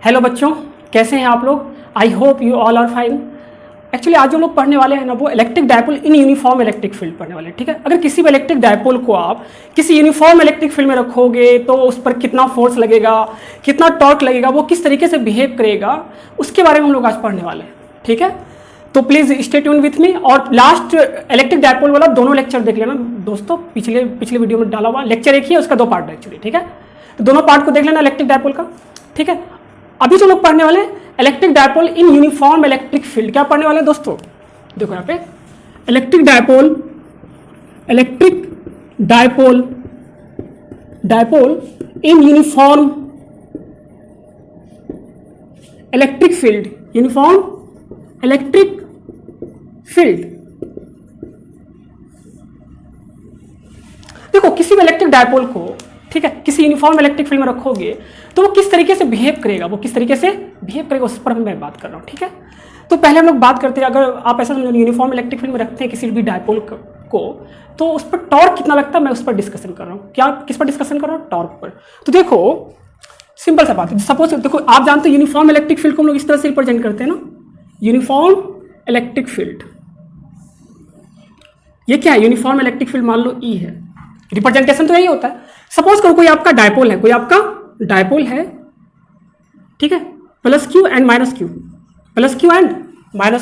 Hello बच्चों, कैसे हैं आप लोग। I hope you all are fine. Actually आज जो लोग पढ़ने वाले हैं ना, वो electric dipole in uniform electric field पढ़ने वाले हैं। ठीक है, अगर किसी भी इलेक्ट्रिक डायपोल को आप किसी यूनिफॉर्म इलेक्ट्रिक फील्ड में रखोगे तो उस पर कितना फोर्स लगेगा, कितना टॉर्क लगेगा, वो किस तरीके से बिहेव करेगा, उसके बारे में हम लोग आज पढ़ने वाले हैं। ठीक है, तो please stay tune with me. और लास्ट इलेक्ट्रिक डायपोल वाला दोनों लेक्चर देख लेना दोस्तों, पिछले वीडियो में डाला हुआ लेक्चर एक ही है, उसका 2 पार्ट है एक्चुअली। ठीक है, तो दोनों पार्ट को देख लेना इलेक्ट्रिक डायपोल का। ठीक है, अभी जो लोग पढ़ने वाले electric dipole in uniform electric field, क्या पढ़ने वाले दोस्तों, देखो यहाँ पे electric dipole in uniform electric field, uniform electric field. देखो किसी भी इलेक्ट्रिक डायपोल को, ठीक है, किसी यूनिफॉर्म इलेक्ट्रिक फील्ड में रखोगे तो वो किस तरीके से बिहेव करेगा, उस पर मैं बात कर रहा हूँ। ठीक है, तो पहले हम लोग बात करते हैं, अगर आप ऐसा समझो यूनिफॉर्म इलेक्ट्रिक फील्ड में रखते हैं किसी भी डायपोल को, तो उस पर टॉर्क कितना लगता है, मैं उस पर डिस्कशन कर रहा हूँ। क्या, किस पर डिस्कशन कर रहा हूँ, टॉर्क पर। तो देखो सिंपल सा बात है, सपोज देखो आप जानते हो यूनिफॉर्म इलेक्ट्रिक फील्ड को हम लोग इस तरह से रिप्रेजेंट करते हैं ना, यूनिफॉर्म इलेक्ट्रिक फील्ड। ये क्या है, यूनिफॉर्म इलेक्ट्रिक फील्ड मान लो ई है, रिप्रेजेंटेशन तो यही होता है। सपोज करो कोई आपका डायपोल है, ठीक है, plus Q and minus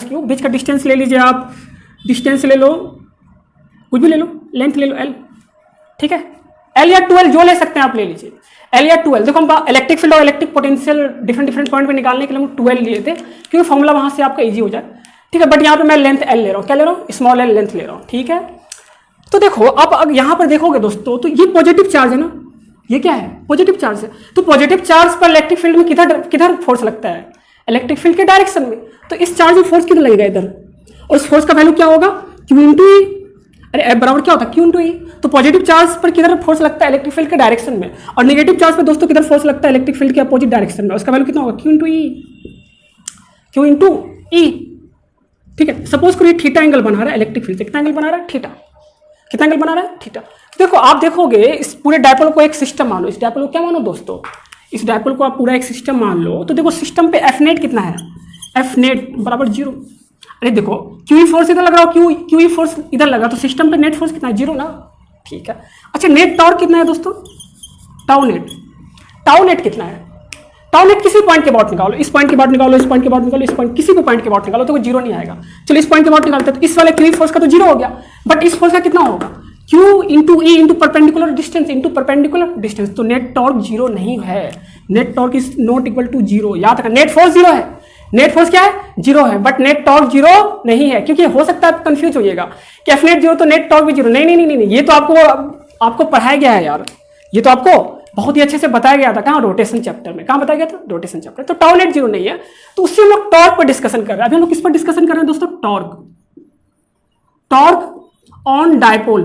Q, बीच का डिस्टेंस ले लीजिए आप, डिस्टेंस ले लो, कुछ भी ले लो, लेंथ ले लो एल। ठीक है, एल या 2L जो ले सकते हैं आप ले लीजिए, एल या 2L। देखो हम इलेक्ट्रिक फील्ड और इलेक्ट्रिक पोटेंशियल डिफरेंट पॉइंट पे निकालने के लिए हम 2L लिए थे, क्योंकि फॉर्मूला वहां से आपका इजी हो जाए। ठीक है, बट यहाँ पे मैं लेंथ एल ले रहा हूँ, क्या ले रहा हूँ, स्मॉल एल लेंथ ले रहा हूँ। ठीक है, तो देखो अब यहाँ पर देखोगे दोस्तों, तो ये पॉजिटिव चार्ज है ना, ये क्या है, पॉजिटिव चार्ज है। तो पॉजिटिव चार्ज पर इलेक्ट्रिक फील्ड में किधर फोर्स लगता है, इलेक्ट्रिक फील्ड के डायरेक्शन में। तो इस चार्ज में फोर्स कितना लगेगा इधर, और उस फोर्स का वैल्यू क्या होगा, Q इंटू ई। अरे F बराबर क्या होता है, Q इंटू ई। तो पॉजिटिव चार्ज पर किधर फोर्स लगता है, इलेक्ट्रिक फील्ड के डायरेक्शन में, और नेगेटिव चार्ज पर दोस्तों किधर फोर्स लगता है, इलेक्ट्रिक फील्ड के अपोजिट डायरेक्शन में। उसका वैल्यू कितना होगा, Q इंटू ई। ठीक है, सपोज करो ये थीटा एंगल बना रहा है इलेक्ट्रिक फील्ड से, कितना एंगल बना रहा है, थीटा। कितना एंगल बना रहा है, थीटा। देखो आप देखोगे इस पूरे डायपोल को एक सिस्टम मान लो, इस डायपोल को क्या मानो दोस्तों, इस डायपोल को आप पूरा एक सिस्टम मान लो। तो देखो सिस्टम पे एफ नेट कितना है, एफ नेट बराबर 0। अरे देखो क्यू फोर्स इधर लग रहा हो, क्यू फोर्स इधर लगा, तो सिस्टम पे नेट फोर्स कितना है, 0 ना। ठीक है, अच्छा नेट टॉर्क कितना है दोस्तों, टाउ नेट कितना है, टाउ नेट किसी पॉइंट के बाउट निकालो, इस पॉइंट के बाउट निकालो, इस पॉइंट के बाउट निकालो, इस पॉइंट किसी भी पॉइंट के बाउट निकालो, तो 0 नहीं आएगा। चलो इस पॉइंट के बाउट निकालते हैं, तो इस वाले क्यू फोर्स का तो 0 हो गया, बट इस फोर्स का कितना होगा, Q into E into perpendicular distance. तो नेट टॉर्क 0 नहीं है, net torque is not equal to 0। याद रखना, नेट फोर्स 0 है, नेट फोर्स क्या है, 0 है, बट नेट टॉर्क 0 नहीं है। क्योंकि हो सकता है आप कंफ्यूज होइएगा कि एफ नेट 0 तो नेट टॉर्क भी 0। नहीं, ये तो आपको पढ़ाया गया है यार, ये तो आपको बहुत ही अच्छे से बताया गया था। कहाँ, रोटेशन चैप्टर में। कहाँ बताया गया था, रोटेशन चैप्टर। तो टाउ नेट 0 नहीं है, तो उससे हम लोग टॉर्क पर डिस्कशन कर रहे हैं। अभी हम लोग किस पर डिस्कशन कर रहे हैं दोस्तों, torque on dipole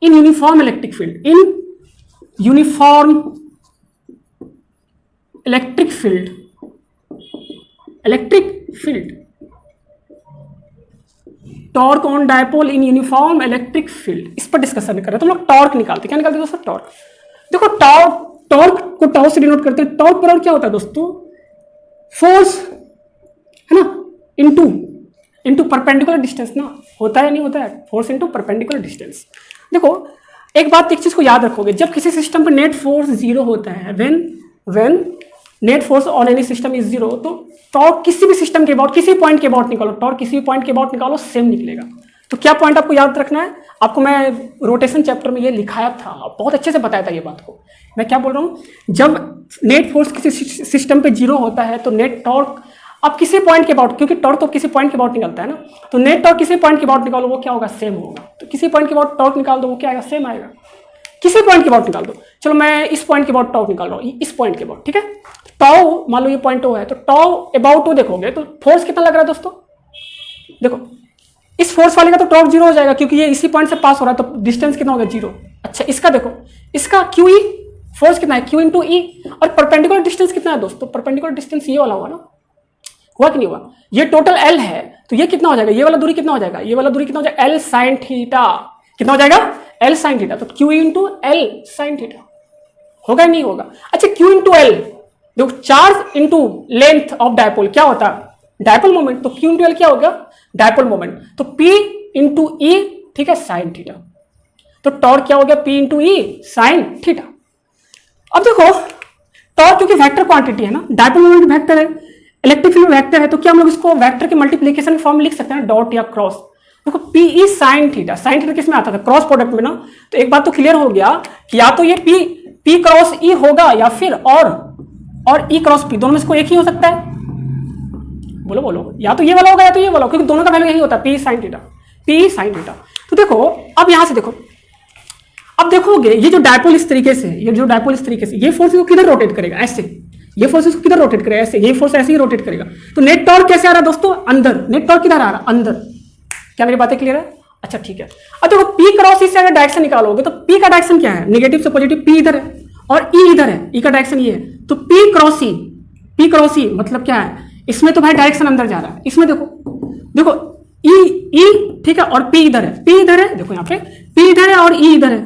in uniform electric field, torque on dipole in uniform electric field, इस पर डिस्कशन कर रहे हैं। तो हम लोग टॉर्क निकालते, क्या निकालते हैं दोस्तों, टॉर्क। देखो टॉर्क को टाउ से डिनोट करते हैं। टॉर्क बराबर क्या होता है दोस्तों, फोर्स है ना, इंटू परपेंडिकुलर डिस्टेंस ना, होता है नहीं होता है, फोर्स इंटू परपेंडिकुलर डिस्टेंस। देखो एक चीज को याद रखोगे, जब किसी सिस्टम पर नेट फोर्स 0 होता है, when net force on any system is 0, तो टॉर्क किसी भी सिस्टम के अबाउट, किसी पॉइंट के अबाउट निकालो, टॉर्क किसी भी पॉइंट के अबाउट निकालो, सेम निकलेगा। तो क्या पॉइंट आपको याद रखना है, आपको मैं रोटेशन चैप्टर में ये लिखाया था, बहुत अच्छे से बताया था ये बात को। मैं क्या बोल रहा हूँ, जब नेट फोर्स किसी सिस्टम पे 0 होता है तो नेट टॉर्क अब किसी पॉइंट के अबाउट, क्योंकि टॉर्क तो किसी पॉइंट के अबाउट निकलता है ना, तो नेट टॉर्क किसी पॉइंट के अबाउट निकालो, वो क्या होगा, सेम होगा। तो किसी पॉइंट के अबाउट टॉर्क निकाल दो, वो क्या आएगा, सेम आएगा। किसी पॉइंट के अबाउट निकाल दो, चलो मैं इस पॉइंट के अबाउट टॉर्क निकाल रहा हूँ, इस पॉइंट के अबाउट। ठीक है, टाउ मान लो ये पॉइंट O है, तो टाउ अबाउट O देखोगे तो फोर्स कितना लग रहा है दोस्तों, देखो इस फोर्स वाले का तो टॉर्क 0 हो जाएगा, क्योंकि ये इसी पॉइंट से पास हो रहा है, तो डिस्टेंस कितना होगा, 0। अच्छा इसका देखो, इसका क्यू ई फोर्स कितना है, Q इंटू ई, और परपेंडिकुलर डिस्टेंस कितना है दोस्तों, परपेंडिकुलर डिस्टेंस ये वाला होगा ना, हुआ कि नहीं हुआ, ये टोटल L है, तो ये कितना हो जाएगा, ये वाला दूरी कितना हो जाएगा, ये वाला दूरी कितना हो जाएगा, L साइन थीटा। कितना हो जाएगा, L साइन थीटा। तो Q into L sine theta होगा नहीं होगा। अच्छा Q इंटू एल, देखो charge into length of dipole क्या होता है? Dipole moment. तो Q इंटू एल क्या होगा? Dipole moment. तो P इंटू ई, ठीक है, साइन थीटा। तो टॉर्क क्या हो गया? P इंटू ई साइन थीटा। अब देखो टॉर्क क्योंकि वेक्टर क्वांटिटी है ना, डायपोल मोमेंट वेक्टर है, इलेक्ट्रिक फील्ड वेक्टर है, तो क्या हम लोग इसको वेक्टर के मल्टीप्लिकेशन के फॉर्म में लिख सकते हैं, डॉट या क्रॉस। देखो P ई साइन थीटा, साइन थीटा किस में आता था? क्रॉस प्रोडक्ट में ना। तो एक बात तो क्लियर हो गया कि या तो ये P क्रॉस ई होगा या फिर और E क्रॉस P, दोनों में से कोई एक ही हो सकता है। बोलो बोलो, या तो ये वाला होगा या तो ये वाला, क्योंकि दोनों का वैल्यू यही होता है, P sine theta, P sine theta. तो देखो अब यहां से देखो, अब देखोगे ये जो डायपोल इस तरीके से, ये फोर्स को किधर रोटेट करेगा? ऐसे। ये फोर्स इसको किधर रोटेट करेगा? ऐसे। ये फोर्स ऐसे ही रोटेट करेगा। तो नेट टॉर्क कैसे आ रहा है दोस्तों? अंदर। नेट टॉर्क किधर आ रहा है? अंदर। क्या मेरी बातें क्लियर है? अच्छा ठीक है। अब देखो P क्रॉस E से अगर डायरेक्शन निकालोगे तो P का डायरेक्शन क्या है? नेगेटिव से पॉजिटिव, P इधर है और E इधर है, E का डायरेक्शन ये है। तो P क्रॉस E मतलब क्या है? इसमें तो भाई डायरेक्शन अंदर जा रहा है, इसमें देखो E ठीक है, और P इधर है, P इधर है, देखो यहाँ पे P इधर है और E इधर है।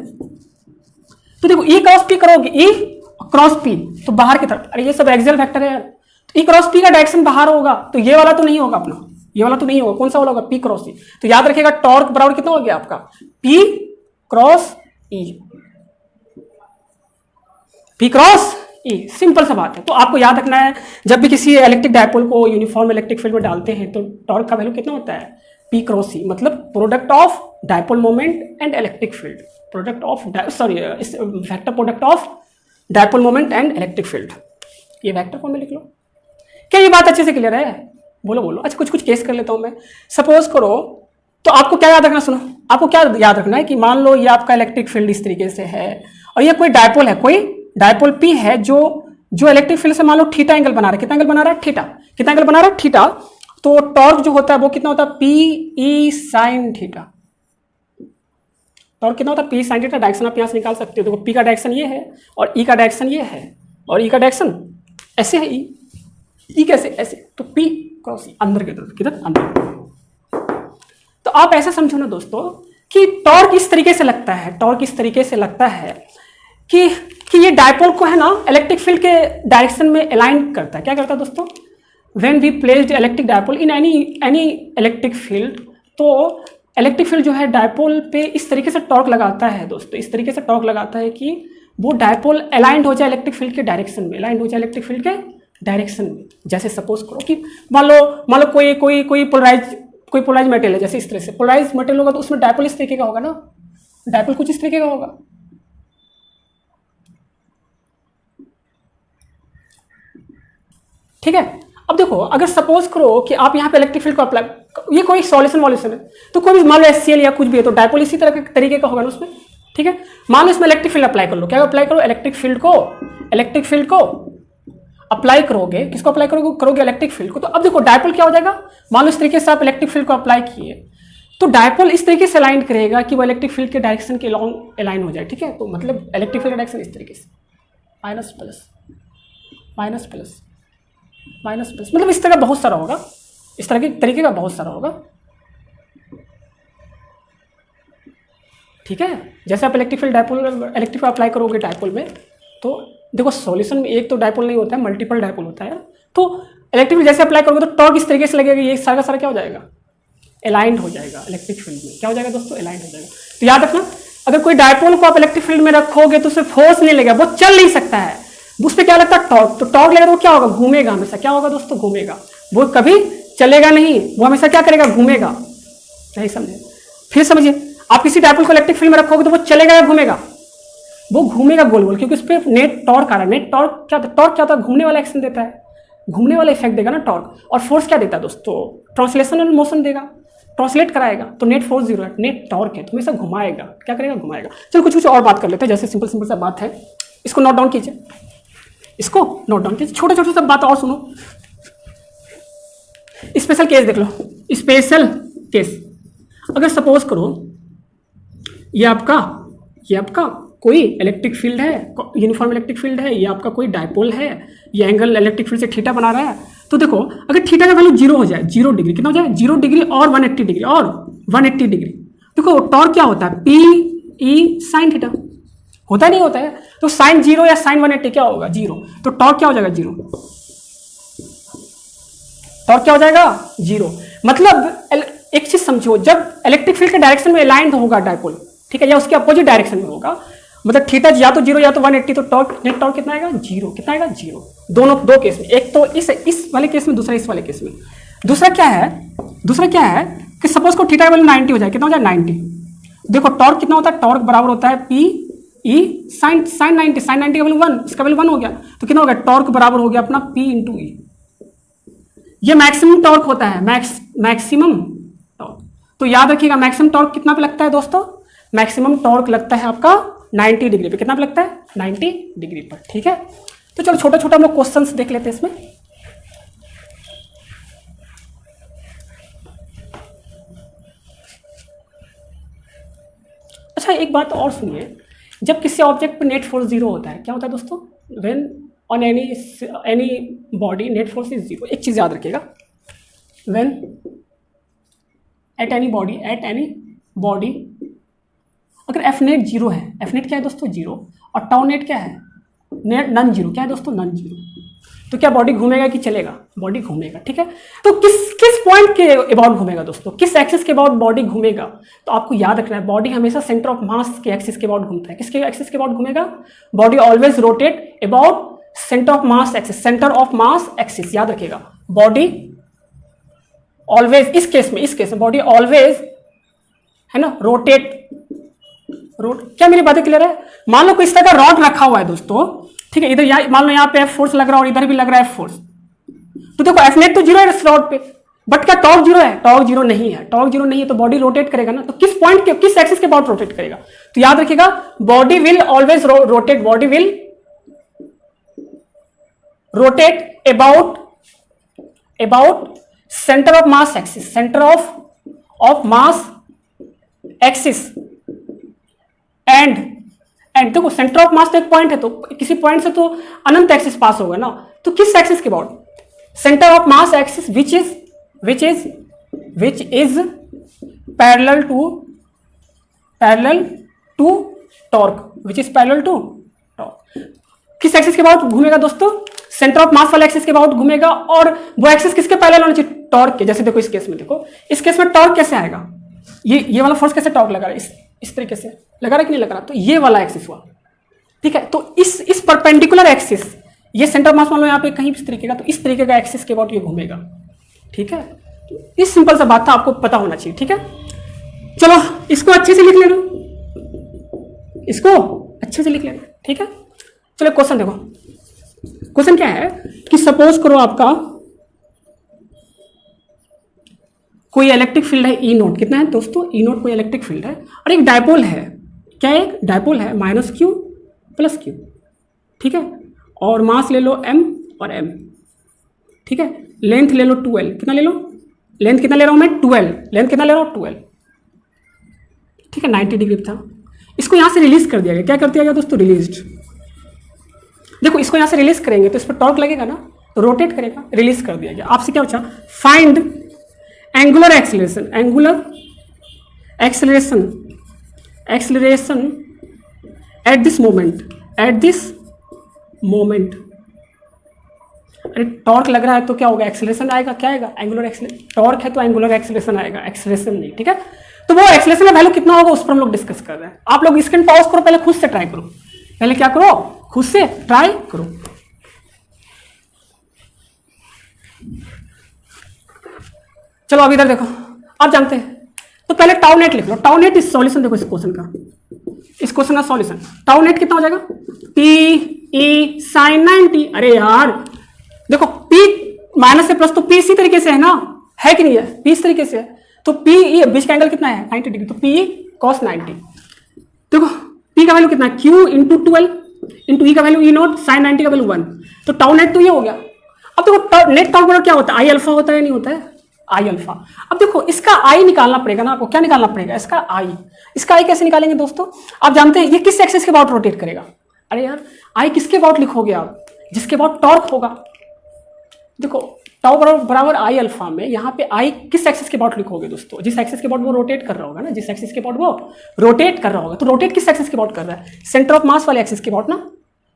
तो देखो E क्रॉस P करोगे, E क्रॉस P तो बाहर की तरफ, अरे ये सब एक्सियल वेक्टर है यार। तो E क्रॉस P का डायरेक्शन बाहर होगा, तो ये वाला तो नहीं होगा अपना, ये वाला तो नहीं होगा। कौन सा वाला होगा? P cross E। तो याद रखिएगा टॉर्क बराबर कितना हो गया आपका? P cross E, P cross E। Simple सा बात है। तो आपको याद रखना है जब भी किसी इलेक्ट्रिक डायपोल को यूनिफॉर्म इलेक्ट्रिक फील्ड में डालते हैं तो टॉर्क का वैल्यू कितना होता है? P क्रॉस E, मतलब product of dipole moment and electric field, product of vector product of dipole moment and electric field. ये वेक्टर फॉर्म में लिख लो। क्या ये बात अच्छे से क्लियर है? बोलो बोलो। अच्छा कुछ केस कर लेता हूं मैं। सपोज करो, तो आपको क्या याद रखना, सुनो, आपको क्या याद रखना है कि मान लो ये आपका इलेक्ट्रिक फील्ड इस तरीके से है और ये कोई डायपोल है, कोई डायपोल P है जो इलेक्ट्रिक फील्ड से मान लो थीटा एंगल बना रहा है। कितना एंगल बना रहा है? थीटा। कितना एंगल बना रहा है? थीटा। तो टॉर्क जो होता है वो कितना होता है? P E sine theta. Torque कितना होता है? P sine theta. डायरेक्शन आप यहां से निकाल सकते हो। देखो P का डायरेक्शन ये है और E का डायरेक्शन ये है और E का डायरेक्शन ऐसे है, E कैसे? ऐसे। तो P क्रॉस E अंदर की तरफ, किधर? अंदर। तो आप ऐसा समझो ना दोस्तों कि टॉर्क इस तरीके से लगता है, टॉर्क इस तरीके से लगता है कि ये डायपोल को है ना इलेक्ट्रिक फील्ड के डायरेक्शन में अलाइन करता है। क्या करता है दोस्तों? When we placed electric dipole in any electric field, तो इलेक्ट्रिक फील्ड जो है डायपोल पे इस तरीके से टॉर्क लगाता है दोस्तों, इस तरीके से टॉर्क लगाता है कि वो डायपोल अलाइंड हो जाए इलेक्ट्रिक फील्ड के डायरेक्शन में, अलाइंड हो जाए इलेक्ट्रिक फील्ड के डायरेक्शन में। जैसे सपोज करो कि मान लो कोई पोलराइज मेटेरियल है, जैसे इस तरह से पोलराइज मेटेरियल होगा तो उसमें डायपोल इस तरीके का होगा ना, डायपोल कुछ इस तरीके का होगा। ठीक है। अब देखो अगर सपोज करो कि आप यहाँ पे इलेक्ट्रिक फील्ड को अप्लाई, ये कोई सॉल्यूशन है, तो कोई भी मान लो HCl या कुछ भी है तो डायपोल इसी तरह के तरीके का होगा ना उसमें। ठीक है। मान लो इसमें इलेक्ट्रिक फील्ड अप्लाई कर लो। क्या अप्लाई करो? इलेक्ट्रिक फील्ड को अप्लाई करोगे। किसको अप्लाई करोगे? इलेक्ट्रिक फील्ड को। तो अब देखो डायपोल क्या हो जाएगा? मान लो इस तरीके से आप इलेक्ट्रिक फील्ड को अप्लाई किए तो डायपोल इस तरीके से अलाइन करेगा कि वो इलेक्ट्रिक फील्ड के डायरेक्शन के लॉन्ग अलाइन हो जाए। ठीक है। तो मतलब इलेक्ट्रिक फील्ड डायरेक्शन इस तरीके से माइनस प्लस, मतलब इस तरह बहुत सारा होगा, इस तरह के तरीके का बहुत सारा होगा। ठीक है। जैसे आप इलेक्ट्रिक फील्ड अप्लाई करोगे डायपोल में, तो देखो सॉल्यूशन में एक तो डायपोल नहीं होता है, मल्टीपल डायपोल होता है। तो इलेक्ट्रिक फील्ड जैसे अप्लाई करोगे तो टॉर्क इस तरीके से लगेगा, ये सारा का सारा क्या हो जाएगा? अलाइंड हो जाएगा इलेक्ट्रिक फील्ड में। क्या हो जाएगा दोस्तों? अलाइंड हो जाएगा। तो याद रखना, अगर कोई डायपोल को आप इलेक्ट्रिक फील्ड में रखोगे तो उसे फोर्स नहीं लगेगा, वो चल नहीं सकता है, उस पर क्या लगता है? टॉर्क। तो टॉर्क लगेगा तो क्या होगा? घूमेगा हमेशा। क्या होगा दोस्तों? घूमेगा। वो कभी चलेगा नहीं, वो हमेशा क्या करेगा? घूमेगा। नहीं समझे? फिर समझिए, आप किसी डायपोल को इलेक्ट्रिक फील्ड में रखोगे तो वो चलेगा या घूमेगा? वो घूमेगा गोल गोल, क्योंकि उस पर नेट टॉर्क आ रहा है। नेट टॉर्क क्या होता है? घूमने वाला एक्शन देता है, घूमने वाला इफेक्ट देगा ना टॉर्क। और फोर्स क्या देता है दोस्तों? ट्रांसलेशनल मोशन देगा, ट्रांसलेट कराएगा। तो नेट फोर्स 0 है, नेट टॉर्क है, तो हमेशा घुमाएगा। क्या करेगा? घुमाएगा। चलो कुछ और बात कर लेते हैं। जैसे सिंपल सा बात है, इसको नोट डाउन कीजिए, छोटे सब बात और सुनो। स्पेशल केस देख लो, स्पेशल केस। अगर सपोज करो ये आपका कोई इलेक्ट्रिक फील्ड है, यूनिफॉर्म इलेक्ट्रिक फील्ड है, ये आपका कोई डायपोल है, ये एंगल इलेक्ट्रिक फील्ड से थीटा बना रहा है। तो देखो अगर थीटा का वैल्यू 0 हो जाए, 0 डिग्री, कितना हो जाए? 0 डिग्री और 180 डिग्री, देखो टॉर्क क्या होता है? P E sine theta. होता नहीं होता है। तो साइन 0 या साइन 180 क्या होगा? 0। तो टॉर्क क्या हो जाएगा? 0। टॉर्क क्या हो जाएगा? 0। मतलब एक चीज समझो, जब इलेक्ट्रिक फील्ड के डायरेक्शन में अलाइंड होगा डायपोल, ठीक है, या उसके अपोजिट डायरेक्शन में होगा, मतलब थीटा या तो 0 या तो 180, तो टॉर्क, नेट टॉर्क कितना आएगा? 0। कितना आएगा? 0। दोनों, दो केस में, एक तो इस वाले केस में, दूसरा इस वाले केस में। दूसरा क्या है कि सपोज को थीटा का वैल्यू 90 हो जाए। कितना हो जाए? 90। देखो टॉर्क कितना होता है? टॉर्क बराबर होता है पी ई साइन 90। साइन 90 का वैल्यू 1, इसका वैल्यू 1 हो गया, तो कितना हो गया? टॉर्क बराबर हो गया अपना पी इंटू ई। ये मैक्सिमम टॉर्क होता है, मैक्सिमम टॉर्क। तो याद रखिएगा मैक्सिमम टॉर्क कितना पे लगता है दोस्तों? मैक्सिमम टॉर्क लगता है आपका 90 डिग्री पे। कितना पे लगता है? 90 डिग्री पर। ठीक है, तो चलो छोटा छोटा हम लोग क्वेश्चंस देख लेते हैं इसमें। अच्छा, एक बात और सुनिए, जब किसी ऑब्जेक्ट पे नेट फोर्स 0 होता है, क्या होता है दोस्तों? When on any body net force is 0। एक चीज याद रखिएगा, व्हेन एट एनी बॉडी अगर एफ नेट 0 है, एफ नेट क्या है दोस्तों? 0, और टाउ नेट क्या है? Net none 0। क्या है दोस्तों? नन 0। तो क्या बॉडी घूमेगा कि चलेगा? बॉडी घूमेगा। ठीक है, तो किस पॉइंट के अबाउट घूमेगा दोस्तों? किस एक्सिस के अबाउट बॉडी घूमेगा? तो आपको याद रखना है, बॉडी हमेशा सेंटर ऑफ मास के एक्सिस के अबाउट घूमता है। किसके एक्सिस के अबाउट घूमेगा? Body always rotate about centre of mass axis. Centre of mass axis याद रखिएगा, बॉडी ऑलवेज, इस केस में बॉडी ऑलवेज, है ना, रोटेट। क्या मेरी बातें क्लियर है? मान लो कोई इस तरह का रॉड रखा हुआ है दोस्तों, ठीक है, इधर मान लो यहाँ पे एफ फोर्स लग रहा है और इधर भी लग रहा है एफ फोर्स। तो देखो एफ नेट तो 0 है इस रॉड पे, बट क्या टॉर्क 0 है? टॉर्क 0 नहीं है। टॉर्क 0 नहीं है तो बॉडी रोटेट करेगा ना। तो किस पॉइंट के, किस एक्सिस के अबाउट रोटेट करेगा? तो याद रखिएगा, body will always rotate, body will rotate about centre of mass axis, centre of mass axis. And देखो सेंटर ऑफ मास तो एक पॉइंट है, तो किसी पॉइंट से तो अनंत एक्सिस पास होगा ना। तो किस एक्सिस के about? Centre of mass axis which is parallel to torque, which is parallel to torque. किस एक्सिस के अबाउट घूमेगा दोस्तों? सेंटर ऑफ मास वाले एक्सिस के अबाउट घूमेगा। और वो एक्सिस किसके पैरेलल होना चाहिए? टॉर्क के। जैसे देखो इस केस में, देखो इस केस में टॉर्क कैसे आएगा? ये वाला फोर्स कैसे टॉर्क लगा रहा है? इस तरीके से लगा रहा कि नहीं लगा रहा? तो ये वाला एक्सिस हुआ। ठीक है, तो इस परपेंडिकुलर एक्सिस, ये सेंटर ऑफ मास मान लो यहाँ पे कहीं इस तरीके का, तो इस तरीके का एक्सिस के अबाउट ये घूमेगा। ठीक है, तो इस सिंपल सा बात था, आपको पता होना चाहिए। ठीक है, चलो इसको अच्छे से लिख लेना, इसको अच्छे से लिख लेना। ठीक है, चलो क्वेश्चन देखो। क्वेश्चन क्या है कि सपोज करो आपका कोई इलेक्ट्रिक फील्ड है ई नोट। कितना है दोस्तों? ई नोट कोई इलेक्ट्रिक फील्ड है और एक डायपोल है। क्या है? एक डायपोल है, -q + q। ठीक है, और मास ले लो m और m। ठीक है, लेंथ ले लो 12। कितना ले लो? लेंथ कितना ले रहा हूं मैं? 12। लेंथ कितना ले रहा हूं? 12। ठीक है, 90 डिग्री था। इसको यहां से रिलीज कर दिया गया। क्या कर दिया गया दोस्तों? रिलीज्ड। देखो इसको यहां से रिलीज करेंगे तो इस पर टॉर्क लगेगा ना, तो रोटेट करेगा। रिलीज कर दिया गया। आपसे क्या पूछा? Find angular acceleration. Angular acceleration at this moment. अरे टॉर्क लग रहा है तो क्या होगा? एक्सेलरेशन आएगा। क्या आएगा? Angular acceleration. टॉर्क है तो एंगुलर एक्सेलरेशन आएगा, एक्सेलरेशन नहीं। ठीक है, तो वो एक्सेलरेशन का वैल्यू कितना होगा उस पर हम लोग डिस्कस कर रहे हैं। आप लोग स्क्रीन पॉज करो, पहले खुद से ट्राई करो। पहले क्या करो? खुद से ट्राई करो। चलो अब इधर देखो, आप जानते हैं तो पहले टाउ नेट लिख लो। टाउ नेट इस सॉल्यूशन देखो, इस क्वेश्चन का सॉल्यूशन। टाउ नेट कितना हो जाएगा? P E sine 90। अरे यार देखो, पी माइनस से प्लस, तो पी इसी तरीके से है ना, है कि नहीं है? पी इस तरीके से है, तो पी ई बीच का एंगल कितना है? 90 डिग्री। तो पी cos 90। देखो पी का वैल्यू कितना है? q इंटू 12 इंटू ई का वैल्यू ई नोट, साइन 90 का वैल्यू 1। तो टाउ नेट तो ये हो गया। अब देखो नेट टाउ क्या होता है? आई अल्फा होता है, नहीं होता है? आई अल्फा। अब देखो इसका आई निकालना पड़ेगा ना आपको। क्या निकालना पड़ेगा? इसका आई कैसे निकालेंगे दोस्तों? आप जानते हैं ये किस एक्सिस के अबाउट रोटेट करेगा? अरे यार आई किसके अबाउट लिखोगे आप? जिसके अबाउट टॉर्क होगा। देखो टाउ बराबर आई अल्फा में यहाँ पे आई किस एक्सिस के अबाउट लिखोगे दोस्तों? जिस एक्सिस के अबाउट वो रोटेट कर रहा होगा ना, जिस एक्सिस के अबाउट वो रोटेट कर रहा होगा, तो रोटेट किस एक्सिस के अबाउट कर रहा है? सेंटर ऑफ मास वाले एक्सिस के अबाउट ना,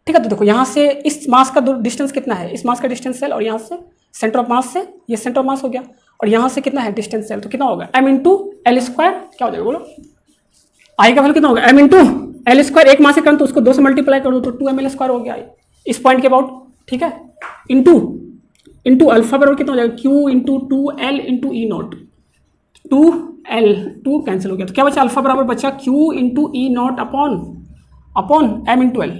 ठीक है। तो देखो यहाँ से इस मास का डिस्टेंस कितना है? इस मास का डिस्टेंस एल, और यहाँ से सेंटर ऑफ मास से ये सेंटर ऑफ मास हो गया, और यहाँ से कितना है डिस्टेंस एल, तो कितना होगा m इंटू एल स्क्वायर, क्या हो जाएगा बोलो? आई का वैल्यू कितना होगा? m इंटू एल स्क्वायर, एक मास से करंट तो उसको 2 से मल्टीप्लाई करो तो 2ml स्क्वायर हो गया इस पॉइंट के अबाउट, ठीक है। इंटू अल्फा बराबर कितना हो जाएगा? q into 2l into E not, 2l 2 cancel हो गया, तो क्या बचा? अल्फा बराबर बचा q into E not upon m into L.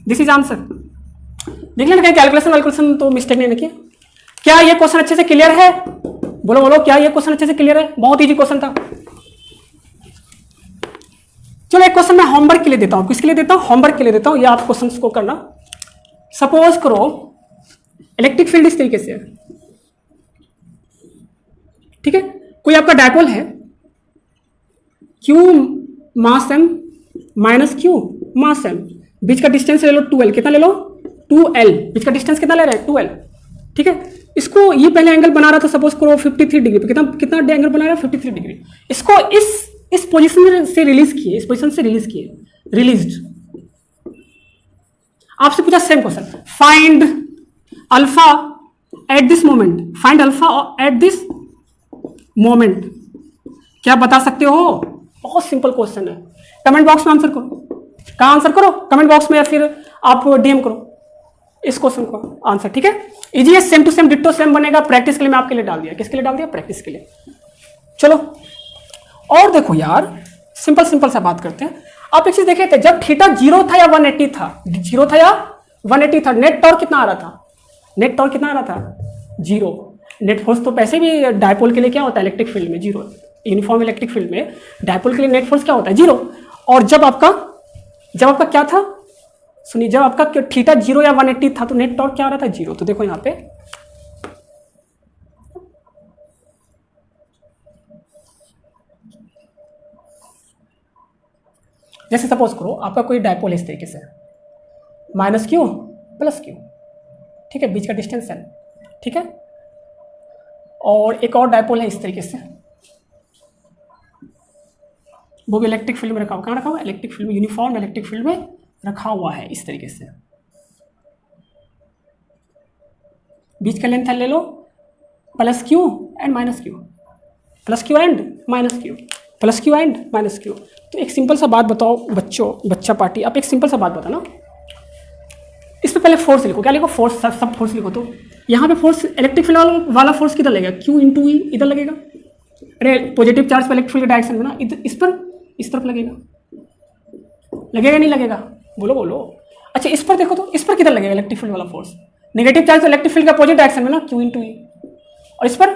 This is answer. देख लेना कहीं कैलकुलेशन तो मिस्टेक नहीं किया। क्या ये क्वेश्चन अच्छे से क्लियर है? बोलो बोलो, क्या ये क्वेश्चन अच्छे से क्लियर है? बहुत इजी क्वेश्चन था। चलो एक क्वेश्चन मैं होमवर्क के लिए देता हूं। किसके लिए देता हूं? होमवर्क के लिए देता हूं। ये आप क्वेश्चन को करना। सपोज करो इलेक्ट्रिक फील्ड इस तरीके से है, ठीक है। कोई आपका डायपोल है, Q मास m माइनस Q मास m, बीच का डिस्टेंस ले लो 2l, कितना ले लो? 2l, बीच का डिस्टेंस कितना ले रहे हैं? 2l, ठीक है। इसको ये पहले एंगल बना रहा था, सपोज करो 53 डिग्री पे, कितना एंगल बना रहा है? 53 डिग्री। इसको इस पोजीशन से रिलीज किए, इस पोजीशन से रिलीज किए, रिलीज्ड। आपसे पूछा same question, find alpha at this moment, find alpha at this moment. क्या बता सकते हो? बहुत सिंपल क्वेश्चन है। कमेंट बॉक्स में आंसर करो। कहाँ आंसर करो? कमेंट बॉक्स में, या फिर आप डीएम करो इस क्वेश्चन को आंसर, ठीक है। इजी है, same to same ditto same बनेगा। प्रैक्टिस के लिए मैं आपके लिए डाल दिया। किसके लिए डाल दिया? प्रैक्टिस के लिए। चलो और देखो यार, सिंपल सा बात करते हैं। आप एक चीज देखे थे, जब थीटा 0 था या 180 था, 0 था या 180 था, नेट टॉर्क कितना आ रहा था? नेट टॉर्क कितना आ रहा था? 0। नेट फोर्स तो वैसे भी डायपोल के लिए क्या होता है इलेक्ट्रिक फील्ड में? 0। यूनिफॉर्म इलेक्ट्रिक फील्ड में डायपोल के लिए नेट फोर्स क्या होता है? 0। और जब आपका क्या था? सुनिए, जब आपका थीटा 0 या 180 था तो नेट टॉर्क क्या आ रहा था? 0। तो देखो यहाँ पे जैसे सपोज करो आपका कोई डायपोल है इस तरीके से, माइनस क्यू प्लस क्यू, ठीक है, बीच का डिस्टेंस है, ठीक है। और एक और डायपोल है इस तरीके से, वो भी इलेक्ट्रिक फील्ड में रखा हुआ। कहाँ रखा हुआ? इलेक्ट्रिक फील्ड में, यूनिफॉर्म इलेक्ट्रिक फील्ड में रखा हुआ है इस तरीके से। बीच का लेंथ ले लो plus Q and minus Q, plus Q and minus Q, plus Q and minus Q. तो एक सिंपल सा बात बताओ बच्चा पार्टी, आप एक सिंपल सा बात बताना। इस पे पहले फोर्स लिखो। क्या लिखो? फोर्स, सब फोर्स लिखो। तो यहाँ पे फोर्स, इलेक्ट्रिक फील्ड वाला फोर्स किधर लगेगा? क्यू इंटू ई इधर लगेगा। अरे पॉजिटिव चार्ज पे इलेक्ट्रिक फील्ड डायरेक्शन में ना, इस पर इस तरफ लगेगा, लगेगा नहीं लगेगा? बोलो बोलो। अच्छा इस पर देखो, तो इस पर किधर लगेगा इलेक्ट्रिक फील्ड वाला फोर्स? नेगेटिव चार्ज तो इलेक्ट्रिक फील्ड का अपोजिट डायरेक्शन में ना, क्यू इंटू ई, और इस पर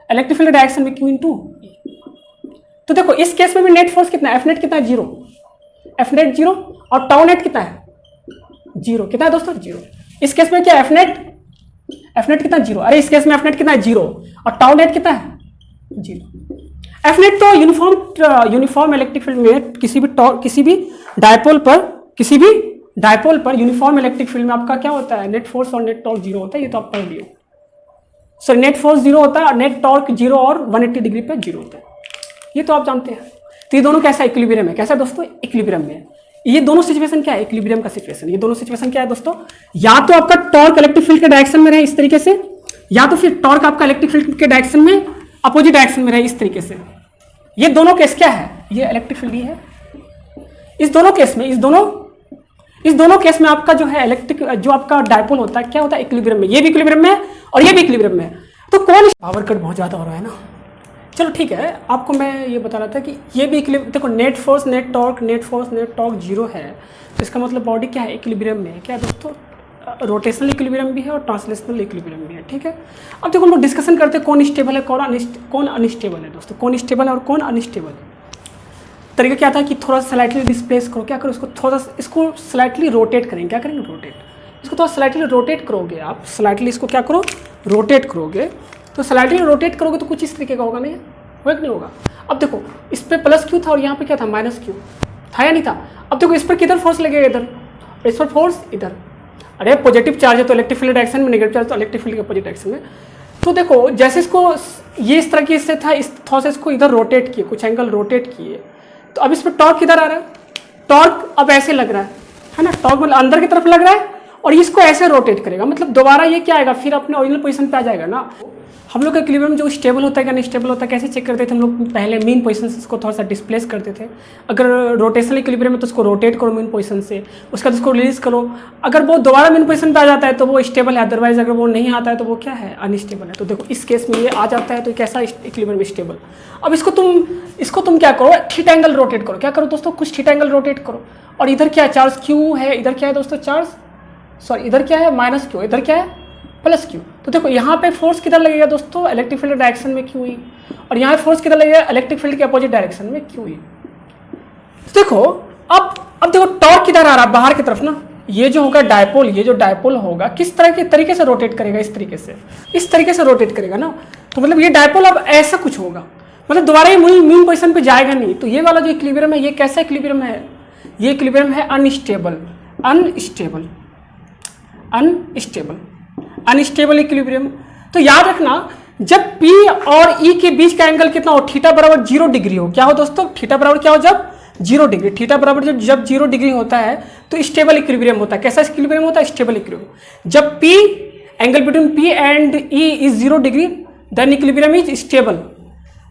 इलेक्ट्रिक फील्ड डायरेक्शन में क्यू इंटू ई। तो देखो इस केस में भी नेट फोर्स कितना है? एफ नेट कितना है? 0। एफ नेट 0, और टाउ नेट कितना है? 0। कितना है दोस्तों? 0। इस केस में क्या एफ नेट कितना? 0। अरे इस केस में एफ नेट कितना है? 0, और टाउ नेट कितना है? 0। एफ नेट तो यूनिफॉर्म इलेक्ट्रिक फील्ड में किसी भी डायपोल पर यूनिफॉर्म इलेक्ट्रिक फील्ड में आपका क्या होता है? नेट फोर्स और नेट टॉर्क 0 होता है। ये तो आप पढ़ लियो। सो नेट फोर्स 0 होता है और नेट टॉर्क 0 और 180 डिग्री पे 0 होता है। ये तो आप जानते हैं। तो ये दोनों कैसा इक्विलिब्रियम है? कैसा है दोस्तों? इक्विलिब्रियम में है। ये दोनों सिचुएशन क्या है? इक्विलिब्रियम का सिचुएशन। ये दोनों सिचुएशन क्या है दोस्तों? या तो आपका टॉर्क इलेक्ट्रिक फील्ड के डायरेक्शन में रहे इस तरीके से, या तो फिर टॉर्क आपका इलेक्ट्रिक फील्ड के डायरेक्शन में अपोजिट डायरेक्शन में रहे इस तरीके से। ये दोनों केस क्या है? ये इलेक्ट्रिक फील्ड ही है। इस दोनों केस में आपका जो है इलेक्ट्रिक, जो आपका डायपोल होता है क्या होता है? इक्विलिब्रियम में। ये भी इक्विलिब्रियम में है और ये भी इक्विलिब्रियम में है। तो कौन? पावर कट बहुत ज़्यादा हो रहा है ना। चलो ठीक है, आपको मैं ये बता रहा था कि ये भी देखो नेट फोर्स नेट टॉर्क 0 है, तो इसका मतलब बॉडी क्या है? इक्विलिब्रियम में है। क्या दोस्तों? रोटेशनल इक्विलिब्रियम भी है और ट्रांसलेशनल इक्विलिब्रियम भी है, ठीक है। अब देखो हम लोग डिस्कशन करते हैं कौन स्टेबल है कौन अनस्टेबल है दोस्तों, कौन स्टेबल है और कौन अनस्टेबल है। तरीका क्या था कि थोड़ा स्लाइटली डिस्प्लेस करो, क्या करो इसको स्लाइटली रोटेट करेंगे। क्या करेंगे? रोटेट। इसको थोड़ा स्लाइटली रोटेट करोगे आप, स्लाइटली इसको क्या करो? रोटेट करोगे। तो स्लाइटली रोटेट करोगे तो कुछ इस तरीके का होगा, नहीं होगा कि नहीं होगा? अब देखो इस पर प्लस क्यू था और यहाँ पे क्या था? माइनस क्यू था या नहीं था? अब देखो इस पर किधर फोर्स लगेगा? इधर। इस पर फोर्स इधर। अरे पॉजिटिव चार्ज है तो इलेक्ट्रिक फील्ड डायरेक्शन में, नेगेटिव चार्ज तो इलेक्ट्रिक फील्ड के अपोजिट डायरेक्शन में। तो देखो जैसे इसको ये इस तरीके से था, इस थोड़ा सा इसको इधर रोटेट किए, कुछ एंगल रोटेट किए, तो अब इस पर टॉर्क किधर आ रहा है, टॉर्क अब ऐसे लग रहा है ना, टॉर्क मतलब अंदर की तरफ लग रहा है और इसको ऐसे रोटेट करेगा, मतलब दोबारा ये क्या आएगा, फिर अपने ओरिजिनल पोजीशन पे आ जाएगा ना। हम लोग का इक्विलिब्रियम जो स्टेबल होता है क्या नहीं स्टेबल होता है कैसे चेक करते थे हम लोग, पहले मीन पोजीशन से इसको थोड़ा सा डिस्प्लेस करते थे। अगर रोटेशनल इक्विलिब्रियम है तो उसको रोटेट करो मीन पोजीशन से, उसके बाद उसको रिलीज करो, अगर वो दोबारा मीन पोजीशन पे आ जाता है तो वो स्टेबल है, अदरवाइज अगर वो नहीं आता है तो वो क्या है, अनस्टेबल है। तो देखो इस केस में ये आ जाता है तो कैसा इक्विलिब्रियम स्टेबल। अब इसको तुम क्या करो, थीटा एंगल रोटेट करो, क्या करो दोस्तों, कुछ थीटा एंगल रोटेट करो। और इधर क्या है, चार्ज क्यू है, इधर क्या है दोस्तों चार्ज, सॉरी इधर क्या है माइनस क्यू, इधर क्या है प्लस क्यू। तो देखो यहाँ पे फोर्स किधर लगेगा दोस्तों, इलेक्ट्रिक फील्ड डायरेक्शन में क्यू ई, और यहाँ फोर्स किधर लगेगा, इलेक्ट्रिक फील्ड के अपोजिट डायरेक्शन में क्यू ई। तो देखो अब देखो टॉर्क किधर आ रहा है, बाहर की तरफ ना। ये जो होगा डायपोल, ये जो डायपोल होगा किस तरह के तरीके से रोटेट करेगा, इस तरीके से रोटेट करेगा ना। तो मतलब ये डायपोल अब ऐसा कुछ होगा, मतलब दोबारा ये मीन पोजीशन पे जाएगा नहीं। तो ये वाला जो इक्विलिब्रियम है ये कैसा इक्विलिब्रियम है, ये इक्विलिब्रियम है अनस्टेबल इक्विलिब्रियम। तो याद रखना जब P और E के बीच का एंगल कितना हो, थीटा बराबर 0 डिग्री हो, क्या हो दोस्तों, थीटा बराबर क्या हो, जब 0 डिग्री, थीटा बराबर जब 0 डिग्री होता है तो स्टेबल इक्विलिब्रियम होता है। कैसा इक्विलिब्रियम होता है, स्टेबल इक्विलिब्रियम। जब P angle between P and E is 0 degree then equilibrium is stable.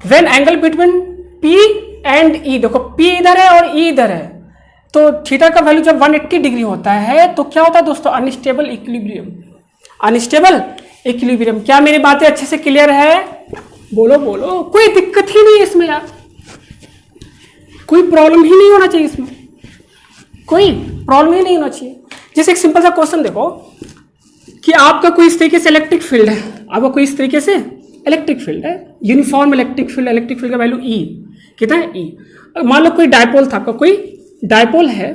When angle between P and E, देखो P इधर है और E इधर है, तो थीटा का वैल्यू जब 180 डिग्री होता है तो क्या होता है दोस्तों, अनस्टेबल इक्विलिब्रियम। क्या मेरी बातें अच्छे से क्लियर है, बोलो बोलो, कोई दिक्कत ही नहीं इसमें यार, कोई प्रॉब्लम ही नहीं होना चाहिए इसमें, कोई प्रॉब्लम ही नहीं होना चाहिए। जैसे एक सिंपल सा क्वेश्चन देखो कि आपका कोई इस तरीके से इलेक्ट्रिक फील्ड है, आपका कोई इस तरीके से इलेक्ट्रिक फील्ड है, यूनिफॉर्म इलेक्ट्रिक फील्ड का वैल्यू ई कितना है, ई। मान लो कोई डायपोल था, आपका कोई डायपोल है,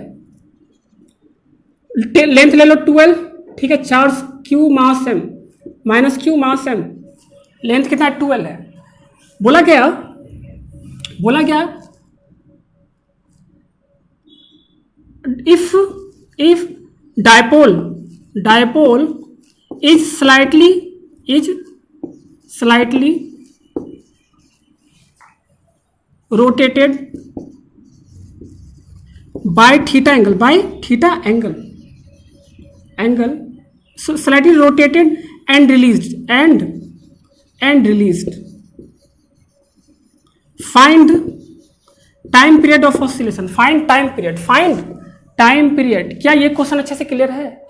लेंथ ले लो 12, ठीक है, चार्ज क्यू मास एम माइनस क्यू मास एम, लेंथ कितना है 12 है। बोला क्या if dipole is slightly rotated by theta angle so slightly rotated and released find time period of oscillation, find time period। क्या ये क्वेश्चन अच्छे से क्लियर है,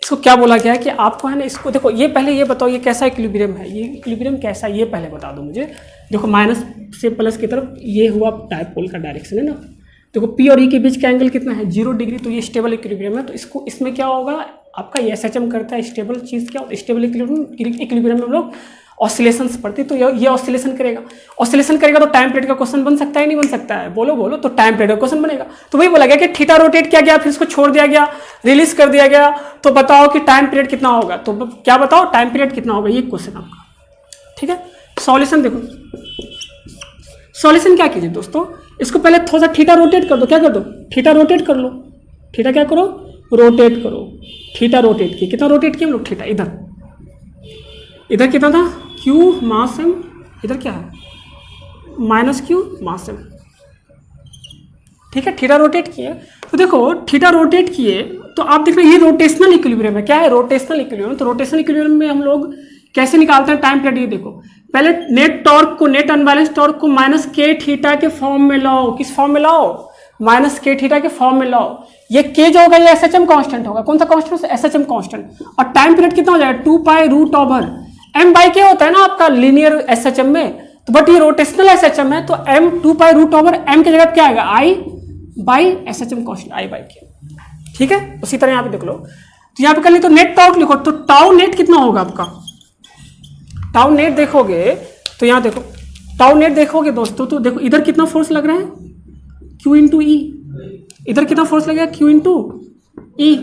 इसको क्या बोला गया है कि आपको है ना, इसको देखो, ये पहले ये बताओ ये कैसा इक्विलिब्रियम है, ये इक्विलिब्रियम कैसा है ये पहले बता दो मुझे। देखो माइनस से प्लस की तरफ ये हुआ डायपोल का डायरेक्शन है ना, देखो P और E के बीच का एंगल कितना है 0 डिग्री, तो ये स्टेबल इक्विलिब्रियम है। तो इसमें क्या होगा आपका, ये SHM करता है, स्टेबल चीज़ क्या, स्टेबल इक्विलिब्रियम में हम लोग ऑसिलेशंस पढ़ते, तो ये ऑसिलेशन करेगा तो टाइम पीरियड का क्वेश्चन बन सकता है नहीं बन सकता है, बोलो, तो टाइम पीरियड का क्वेश्चन बनेगा। तो वही बोला गया कि थीटा रोटेट किया गया, फिर इसको छोड़ दिया गया, रिलीज कर दिया गया, तो बताओ कि टाइम पीरियड कितना होगा, तो क्या बताओ टाइम पीरियड कितना होगा, ये क्वेश्चन आपका, ठीक है। सॉल्यूशन देखो, सॉल्यूशन क्या कीजिए दोस्तों, इसको पहले थोड़ा सा थीटा रोटेट कर दो, क्या कर दो, थीटा रोटेट कर लो, थीटा क्या करो, रोटेट करो, थीटा रोटेट किया, कितना रोटेट किया हम लोग, थीटा इधर कितना था क्यू मास एम, इधर क्या है माइनस क्यू मास एम, ठीक है, थीटा रोटेट किए। तो देखो थीटा रोटेट किए तो आप देख रहे हैं ये रोटेशनल इक्विलिब्रियम है, क्या है रोटेशनल इक्विलिब्रियम। तो रोटेशनल इक्विलिब्रियम में हम लोग कैसे निकालते हैं टाइम पीरियड, ये देखो पहले नेट अनबैलेंस टॉर्क को माइनस के थीटा के फॉर्म में लाओ, किस फॉर्म में लाओ, माइनस के थीटा के फॉर्म में लाओ। ये के जो होगा ये SHM कांस्टेंट होगा, कौन सा कांस्टेंट, SHM कांस्टेंट। और टाइम पीरियड कितना हो जाएगा 2π√m बाई के होता है ना आपका लीनियर SHM में, तो बट ये रोटेशनल SHM है, तो m 2π√m की जगह क्या आएगा I by SHM constant, I by के, ठीक है। उसी तरह यहाँ पे देख लो, तो यहाँ पे कर ली तो नेट टॉर्क लिखो, तो टाउ नेट कितना होगा आपका, टाउ नेट देखोगे तो यहाँ देखो टाउ नेट देखोगे दोस्तों, तो देखो इधर कितना फोर्स लग रहा है Q इंटू ई, इधर कितना फोर्स लगेगा Q इंटू ई।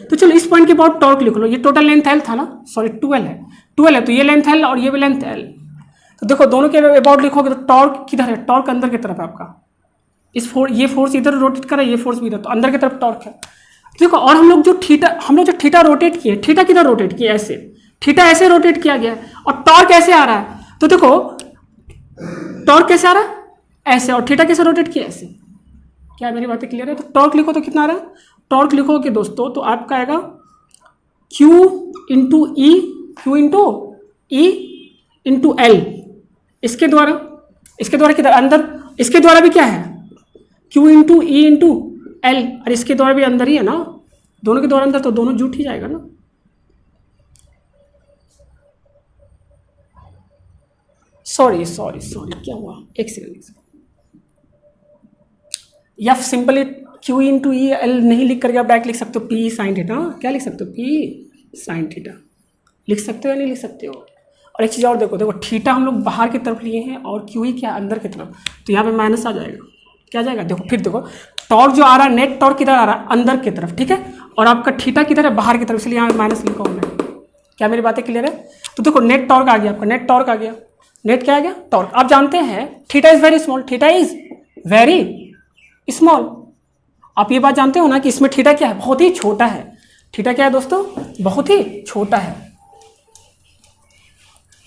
तो चलो इस पॉइंट के बाद टॉर्क लिख लो, ये टोटल लेंथ L था ना, सॉरी 12 है, तो ये लेंथ L और ये भी लेंथ L। तो देखो दोनों के अबाउट लिखोगे तो टॉर्क किधर है, टॉर्क अंदर की तरफ है आपका, ये फोर्स इधर रोटेट कर रहा है, ये फोर्स भी इधर, तो अंदर की तरफ टॉर्क है। देखो और हम लोग जो थीटा रोटेट किए, थीटा किधर रोटेट किए, ऐसे थीटा ऐसे रोटेट किया गया है, और टॉर्क ऐसे आ रहा है, तो देखो टॉर्क कैसे आ रहा है ऐसे, और थीटा कैसे रोटेट किया ऐसे। क्या मेरी बातें क्लियर है? तो टॉर्क लिखो तो कितना आ रहा है, टॉर्क लिखोगे दोस्तों तो आपका आएगा Q इंटू ई, क्यू इंटू एल, इसके द्वारा किधर अंदर, इसके द्वारा भी क्या है Q into E into L, और इसके द्वारा भी अंदर ही है ना, दोनों के द्वारा अंदर, तो दोनों जुट ही जाएगा ना। सॉरी क्या हुआ, एक सेकंड, या simply Q into E L नहीं लिख करके आप डायरेक्ट लिख सकते हो P साइन थीटा। क्या लिख सकते हो, P साइन थीटा लिख सकते हो या नहीं लिख सकते हो। और एक चीज़ और देखो थीटा हम लोग बाहर की तरफ लिए हैं और Q ई क्या अंदर की तरफ, तो यहाँ पे माइनस आ जाएगा, क्या जाएगा, देखो फिर देखो टॉर्क जो आ रहा है, नेट टॉर्क किधर आ रहा है, अंदर की तरफ, ठीक है, और आपका थीटा किधर है, बाहर की तरफ, इसलिए यहाँ पे माइनस लिखा हूँ मैं। क्या मेरी बातें क्लियर है? तो देखो नेट टॉर्क आ गया आपका, नेट टॉर्क आ गया, नेट क्या आ गया, टॉर्क। आप जानते हैं theta is very small, theta is very small, आप ये बात जानते हो ना कि इसमें थीटा क्या है, बहुत ही छोटा है। थीटा क्या है दोस्तों, बहुत ही छोटा है।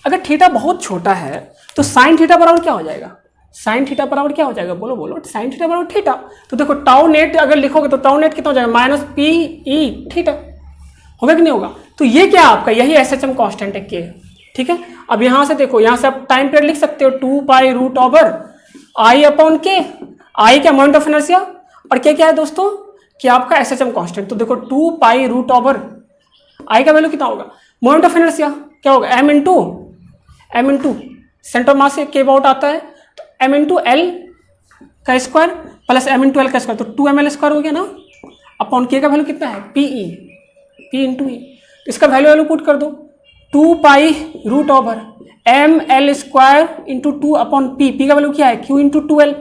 अगर थीटा बहुत छोटा है तो साइन थीटा बराबर क्या हो जाएगा, साइन थीटा बराबर क्या हो जाएगा, बोलो साइन थीटा बराबर थीटा। तो देखो टाउ नेट अगर लिखोगे तो टाउ नेट कितना हो जाएगा, माइनस पी ई थीटा, होगा कि नहीं होगा। तो ये क्या आपका, यही एसएचएम कांस्टेंट है के, ठीक है। अब यहां से देखो, यहां से आप टाइम पीरियड लिख सकते हो 2 pi root over I upon K, I क्या मोमेंट ऑफ इनर्शिया, और क्या है दोस्तों कि आपका एसएचएम कांस्टेंट। तो देखो 2 पाई रूट ओवर आई का वैल्यू कितना होगा, मोमेंट ऑफ इनर्शिया क्या होगा, M into centre of mass के अबाउट आता है, तो एम इंटू एल का square plus M into L का स्क्वायर, तो 2ml स्क्वायर हो गया ना, अपॉन के का वैल्यू कितना है, पी इंटू ई, इसका वैल्यू पुट कर दो 2 pi root over M L square into 2 upon P का वैल्यू क्या है, क्यू इंटू 2l,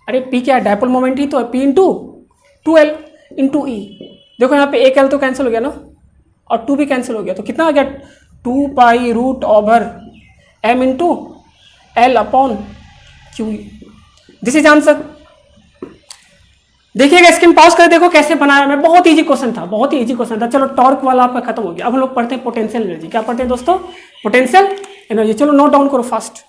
अरे पी क्या है, डायपोल मोमेंट ही तो है, पी इंटू 2l इंटू ई। देखो यहाँ पे एक एल तो कैंसिल हो गया ना, और 2 भी कैंसिल हो गया, तो कितना आ गया 2 pi root over M into L upon Q. This is answer. देखिएगा स्क्रीन पॉज कर देखो कैसे बनाया मैं, बहुत इजी क्वेश्चन था, बहुत ही इजी क्वेश्चन था। चलो टॉर्क वाला आपका खत्म हो गया, अब हम लोग पढ़ते हैं पोटेंशियल एनर्जी। क्या पढ़ते हैं दोस्तों, पोटेंशियल एनर्जी। चलो नोट डाउन करो फास्ट।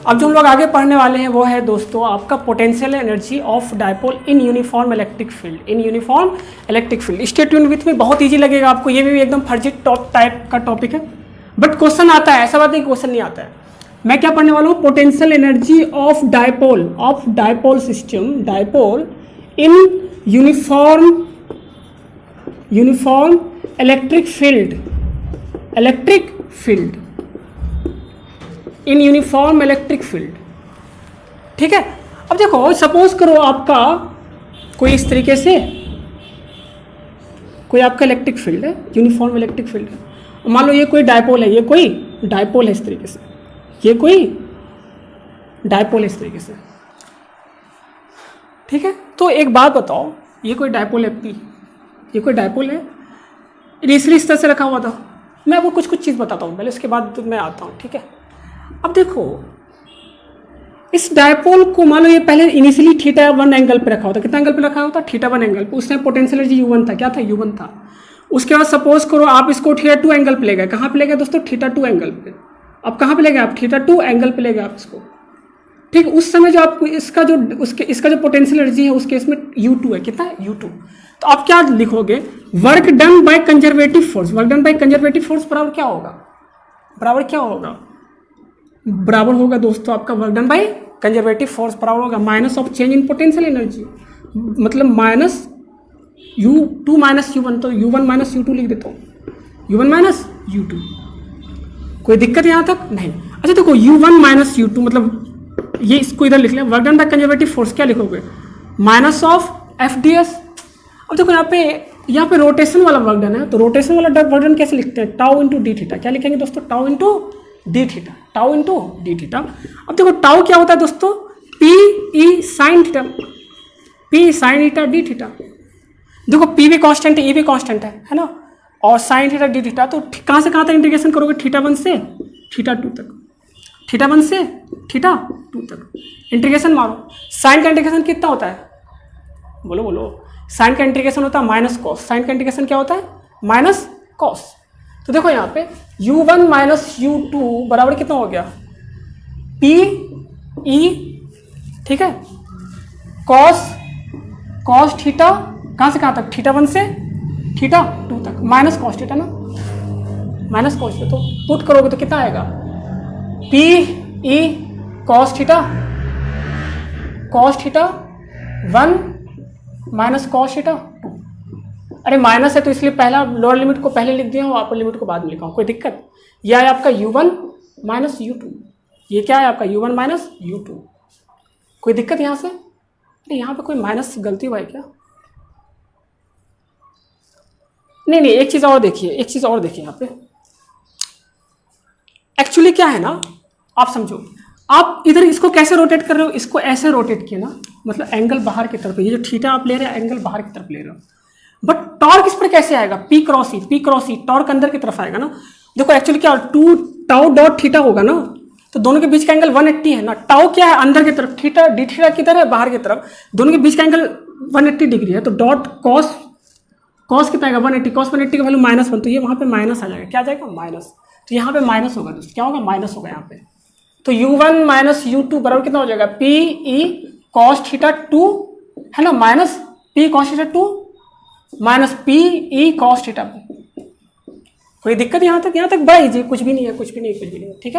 अब जो हम लोग आगे पढ़ने वाले हैं वो है दोस्तों आपका potential energy of dipole in uniform electric field, in uniform electric field. Stay tuned with me, बहुत इजी लगेगा आपको, ये भी एकदम फर्जी टॉप टाइप का टॉपिक है, बट क्वेश्चन आता है, ऐसा बात नहीं क्वेश्चन नहीं आता है। मैं क्या पढ़ने वाला हूँ, potential energy of dipole system, dipole in uniform electric field, in uniform electric field, ठीक है। अब देखो सपोज करो आपका कोई इस तरीके से कोई आपका इलेक्ट्रिक फील्ड है, यूनिफॉर्म इलेक्ट्रिक फील्ड है, मान लो ये कोई डायपोल है, ये कोई डायपोल है इस तरीके से, ये कोई डायपोल है इस तरीके से, ठीक है। तो एक बात बताओ, ये कोई डायपोल है पी, ये कोई डायपोल है, इनिशियली इस तरह से रखा हुआ था। मैं आपको कुछ चीज़ बताता हूँ पहले, उसके बाद मैं आता हूँ, ठीक है। अब देखो इस डायपोल को मान लो ये पहले इनिशियली थीटा 1 एंगल पे रखा होता, कितना एंगल पे रखा होता, थीटा 1 एंगल पे, उसने पोटेंशियल एनर्जी U1 था, क्या था, U1 था। उसके बाद सपोज करो आप इसको थीटा 2 एंगल पे ले गए, कहाँ पे ले गए दोस्तों, थीटा 2 एंगल पे। अब कहाँ पे ले गए आप, थीटा 2 एंगल पे ले गए आप इसको, ठीक। उस समय जो आपको इसका जो पोटेंशियल एनर्जी है उसके इसमें U2 है, कितना है, U2। तो आप क्या लिखोगे, work done by conservative force, work done by conservative force बराबर क्या होगा, बराबर होगा दोस्तों आपका work done by conservative force बराबर होगा minus of change in potential energy, मतलब माइनस U2 माइनस U1, तो U1 माइनस U2 लिख देता हूँ, U1 माइनस U2। कोई दिक्कत यहाँ तक नहीं। अच्छा देखो U1 माइनस U2 मतलब ये इसको इधर लिख लें, work done by conservative force क्या लिखोगे, माइनस ऑफ FDS। अब देखो यहाँ पे रोटेशन वाला वर्क डन है, तो रोटेशन वाला वर्क डन कैसे लिखते हैं, टाउ इंटू डी थीटा। क्या लिखेंगे दोस्तों, tau into D theta, tau into D theta. अब देखो टाउ क्या होता है दोस्तों, P E sine theta, P sine theta D theta. देखो पी भी कांस्टेंट है, ई भी कांस्टेंट है ना, और साइन थीटा डी थीटा। तो कहाँ से कहाँ तक इंटीग्रेशन करोगे, थीटा 1 से थीटा 2 तक, थीटा 1 से थीटा 2 तक इंटीग्रेशन मारो। साइन का इंटीग्रेशन कितना होता है, बोलो साइन का इंटीग्रेशन होता है माइनस कॉस, साइन का इंटीग्रेशन क्या होता है, माइनस कॉस। तो देखो यहाँ पे u1 माइनस u2 बराबर कितना हो गया, पी ई, ठीक है, कॉस थीटा, कहाँ से कहाँ तक, θ1 से θ2 तक, माइनस कॉस थीटा ना, माइनस कॉस थीटा, तो पुट करोगे तो कितना आएगा, P E cos theta 1 minus cos theta 2। अरे माइनस है तो इसलिए पहला लोअर लिमिट को पहले लिख दिया हूँ, अपर लिमिट को बाद में लिखा हूँ, कोई दिक्कत। यह है आपका u1 माइनस u2, ये क्या है आपका u1 माइनस u2, कोई दिक्कत यहाँ से? नहीं, यहाँ पे कोई माइनस गलती हुआ है क्या? नहीं, एक चीज़ और देखिए, यहाँ पे एक्चुअली क्या है ना, आप समझो, आप इधर इसको कैसे रोटेट कर रहे हो, इसको ऐसे रोटेट किए ना, मतलब एंगल बाहर की तरफ, ये जो थीटा आप ले रहे हैं एंगल बाहर की तरफ ले रहे हो, बट टॉर्क इस पर कैसे आएगा, पी क्रॉस ई, टॉर्क अंदर की तरफ आएगा ना। देखो एक्चुअली क्या 2 टाउ डॉट थीटा होगा ना, तो दोनों के बीच का एंगल 180 है ना, टाउ क्या है अंदर की तरफ, थीटा डी थीटा किधर है, बाहर की तरफ, दोनों के बीच का एंगल 180 डिग्री है, तो डॉट कॉस कितना आएगा 180, कॉस 180 का वैल्यू -1, तो ये वहाँ पे माइनस आ जाएगा, क्या आ जाएगा माइनस, तो यहाँ पे माइनस होगा दोस्तों, क्या होगा माइनस होगा यहाँ पे। तो u1 माइनस u2 बराबर कितना हो जाएगा, पी ई कॉस थीटा 2 है ना, minus P cos theta 2 minus P E cos theta. कोई दिक्कत यहाँ तक भाई जी, कुछ भी नहीं है, ठीक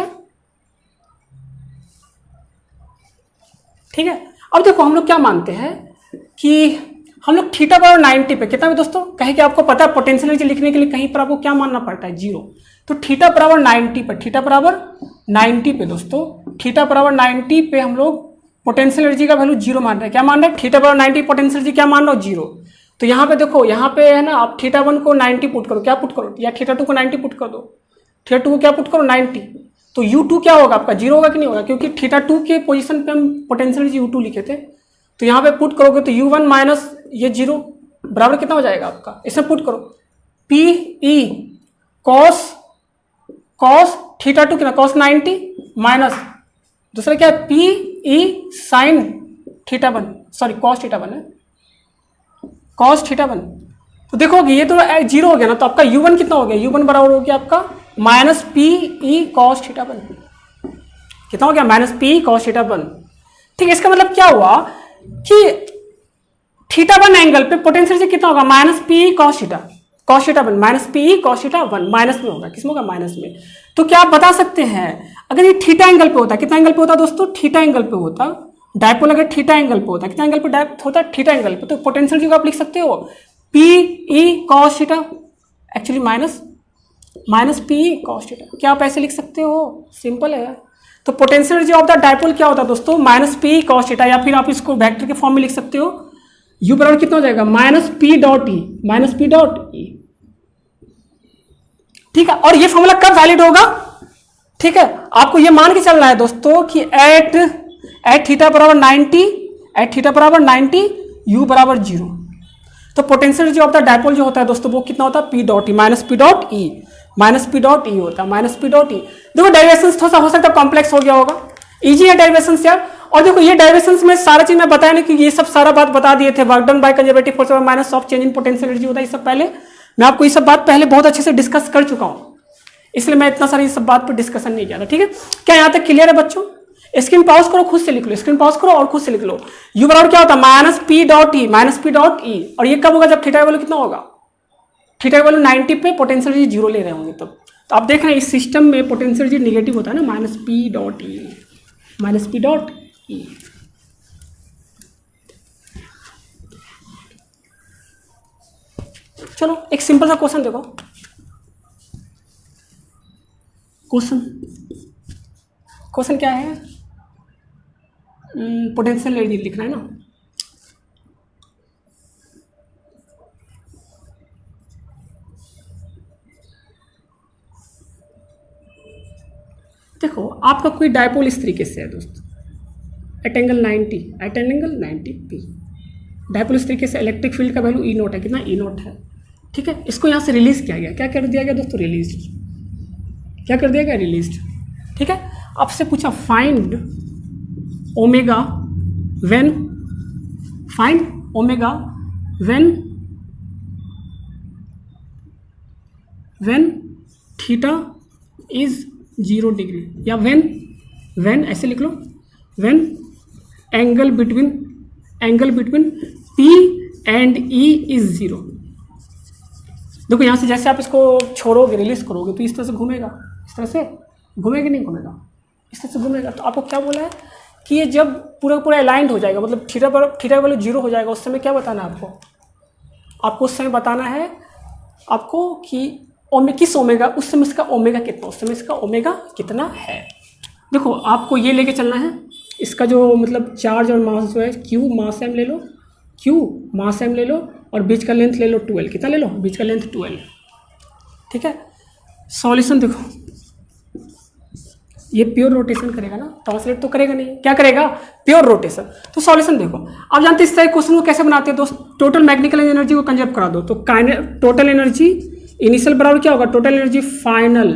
है। अब देखो हम लोग क्या मानते हैं कि हम लोग थीटा बराबर 90 पे, कितना भी दोस्तों कहे कि आपको पता है पोटेंशियल एनर्जी लिखने के लिए कहीं पर आपको क्या मानना पड़ता है, 0। तो थीटा बराबर 90 पे, दोस्तों थीटा बराबर 90 पे हम लोग पोटेंशियल एनर्जी का वैल्यू 0 मान रहे हैं, क्या मान रहे हैं, थीटा बराबर 90 पोटेंशियल एनर्जी क्या मान लो 0। तो यहाँ पे देखो, यहाँ पे है ना, आप θ1 को 90 पुट करो, क्या पुट करो, या θ2 को 90 पुट कर दो, θ2 को क्या पुट करो 90, तो u2 क्या होगा आपका 0 होगा कि नहीं होगा, क्योंकि θ2 के पोजीशन पे हम पोटेंशियल एनर्जी u2 लिखे थे। तो यहाँ पे पुट करोगे तो u1 माइनस ये 0 बराबर कितना हो जाएगा आपका, इसमें पुट करो पी ई कॉस θ2 कितना कॉस 90 माइनस दूसरा क्या है P E sine θ1, sorry cos θ1 है, कॉस θ1। तो देखोगे ये तो 0 हो गया ना, तो आपका u1 कितना हो गया, u1 बराबर हो गया आपका माइनस पी ई कॉस θ1, कितना हो गया माइनस पी कॉस θ1। ठीक है, इसका मतलब क्या हुआ कि θ1 एंगल पे पोटेंशियल एनर्जी कितना होगा minus P cos θ1 minus P cos θ1 minus में होगा, किसमें होगा माइनस में। तो क्या आप बता सकते हैं अगर ये थीटा एंगल पे होता, कितना एंगल पे होता दोस्तों, थीटा एंगल पे होता, डायपोल अगर थीटा एंगल पे होता, कितना एंगल पे डायपोल होता, थीटा एंगल पे, तो पोटेंशियल एनर्जी को आप लिख सकते हो P E cos theta, actually minus P E cos theta, क्या आप ऐसे लिख सकते हो, सिंपल है। तो potential energy of the dipole क्या होता है दोस्तों माइनस पी कॉस थीटा, या फिर आप इसको वेक्टर के फॉर्म में लिख सकते हो, u बराबर कितना हो जाएगा माइनस पी डॉट ई, ठीक है। और ये फॉर्मूला कब वैलिड होगा, ठीक है, आपको ये मान के चलना है दोस्तों कि एट थीटा बराबर 90 u बराबर 0, तो potential energy of the dipole जो होता है दोस्तों वो कितना होता है P dot E, minus P dot E होता है, माइनस पी डॉट ई। देखो डेरिवेशंस थोड़ा सा हो सकता है कॉम्प्लेक्स हो गया होगा, इजी है डेरिवेशंस यार। और देखो ये डेरिवेशंस में सारा चीज मैं बताया नहीं, क्योंकि ये सब सारा बात बता दिए थे, work done by conservative force minus of change in potential energy होता है, ये सब पहले मैं आपको ये सब बात पहले बहुत अच्छे से डिस्कस कर चुका हूँ, इसलिए मैं इतना सारी सब बात पर डिस्कशन नहीं किया था। ठीक है, क्या यहाँ तक क्लियर है बच्चों? स्क्रीन पॉज करो, खुद से लिख लो, स्क्रीन पॉज करो और खुद से लिख लो। यू बराबर क्या होता है माइनस पी डॉट ई, और ये कब होगा जब थीटा का वैल्यू कितना होगा, थीटा का वैल्यू 90 पे पोटेंशियल एनर्जी 0 ले रहे होंगे तब। तो आप देख रहे हैं इस सिस्टम में पोटेंशियल एनर्जी निगेटिव होता है ना, माइनस पी डॉट ई। चलो एक सिंपल सा क्वेश्चन देखो, क्वेश्चन क्या है, पोटेंशियल एनर्जी लिखना है ना। देखो आपका कोई डायपोल इस तरीके से है दोस्तों, एट एंगल 90 पी, डायपोल इस तरीके से, इलेक्ट्रिक फील्ड का वैल्यू ई नोट है, कितना ई नोट है। ठीक है, इसको यहाँ से रिलीज किया गया, क्या कर दिया गया दोस्तों, रिलीज्ड। ठीक है, आपसे पूछा find omega when when theta is 0 degree, या व्हेन ऐसे लिख लो, when angle between P and E is 0। देखो यहाँ से जैसे आप इसको छोड़ोगे, रिलीज करोगे, तो इस तरह से घूमेगा, इस तरह से घूमेगा, नहीं घूमेगा, इस तरह से घूमेगा। तो आपको क्या बोला है कि ये जब पूरा अलाइंड हो जाएगा, मतलब थीटा का वैल्यू 0 हो जाएगा, उस समय क्या बताना है आपको उस समय बताना है आपको कि किस ओमेगा, उस समय इसका ओमेगा कितना, उस समय इसका ओमेगा कितना है। देखो आपको ये लेके चलना है, इसका जो मतलब चार्ज और मास जो है, क्यू मास एम ले लो, क्यू मास एम ले लो, और बीच का लेंथ ले लो 12। कितना ले लो? बीच का लेंथ 12। ठीक है, सॉल्यूशन देखो, ये प्योर रोटेशन करेगा ना, ट्रांसलेट तो करेगा नहीं, क्या करेगा? Pure rotation. तो सॉल्यूशन देखो, आप जानते हैं इस तरह क्वेश्चन को कैसे बनाते हैं दोस्त, टोटल मैग्नेटिकल एनर्जी को कंजर्व करा दो, तो टोटल एनर्जी इनिशियल बराबर क्या होगा? Total energy final.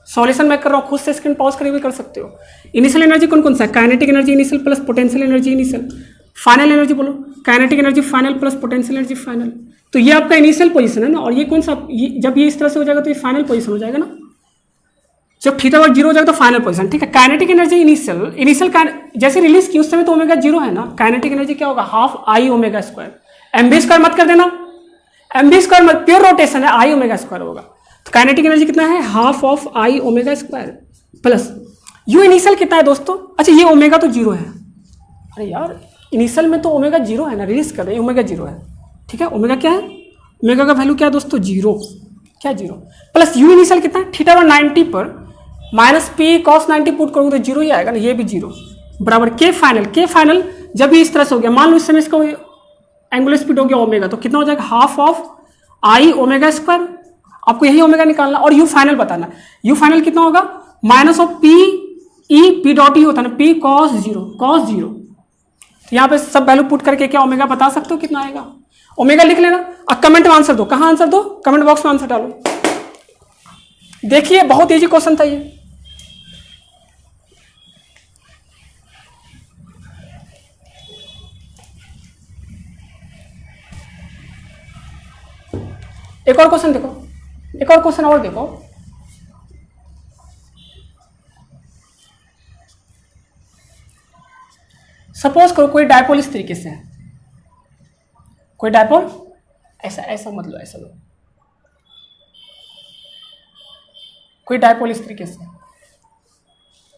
सॉल्यूशन मैं कर रहा हूँ, खुद से स्क्रीन पॉज करके भी कर सकते हो। इनिशियल एनर्जी कौन कौन सा है? Kinetic energy initial plus potential energy initial. Final energy बोलो, kinetic energy final plus potential energy final. तो ये आपका इनिशियल पोजीशन है ना, और ये कौन सा, जब ये इस तरह से हो जाएगा तो ये फाइनल पोजीशन हो जाएगा ना, जब थीटा पर 0 हो जाएगा तो फाइनल पोजीशन। ठीक है, काइनेटिक एनर्जी इनिशियल जैसे रिलीज की उस समय तो ओमेगा 0 है ना, काइनेटिक एनर्जी क्या होगा? Half I omega square. MB square मत कर देना, एमबी स्क्वायर मत, प्योर रोटेशन है, आई ओमेगा स्क्वायर होगा। तो काइनेटिक एनर्जी कितना है? Half of I omega square plus you initial कितना है दोस्तों? अच्छा ये ओमेगा तो 0 है, अरे यार इनिशियल में तो ओमेगा 0 है ना, रिलीज कर रहे हैं, ओमेगा 0 है। ठीक है, ओमेगा क्या है? ओमेगा का वैल्यू क्या है दोस्तों? 0। क्या 0 प्लस यू इनिशियल कितना है? थीटा 90 पर माइनस पी कॉस 90 पुट करोगे तो 0 ही आएगा ना, ये भी 0 बराबर के फाइनल जब भी इस तरह से हो गया, मान लो इस समय इसका एंगुलर स्पीड हो गया ओमेगा, तो कितना हो जाएगा? Half of I omega square. आपको यही ओमेगा निकालना और यू फाइनल बताना। यू फाइनल कितना होगा? Minus of P E, P dot E होता है ना, पी कॉस 0। यहाँ पे सब वैल्यू पुट करके क्या ओमेगा बता सकते हो कितना आएगा? ओमेगा लिख लेना और कमेंट में आंसर दो। कहाँ आंसर दो? कमेंट बॉक्स में आंसर डालो। देखिए बहुत इजी क्वेश्चन था ये। एक और क्वेश्चन देखो, एक और क्वेश्चन और देखो। सपोज करो कोई डायपोल इस तरीके से है, कोई डायपोल ऐसा मत लो, ऐसा लो, कोई डायपोल इस तरीके से,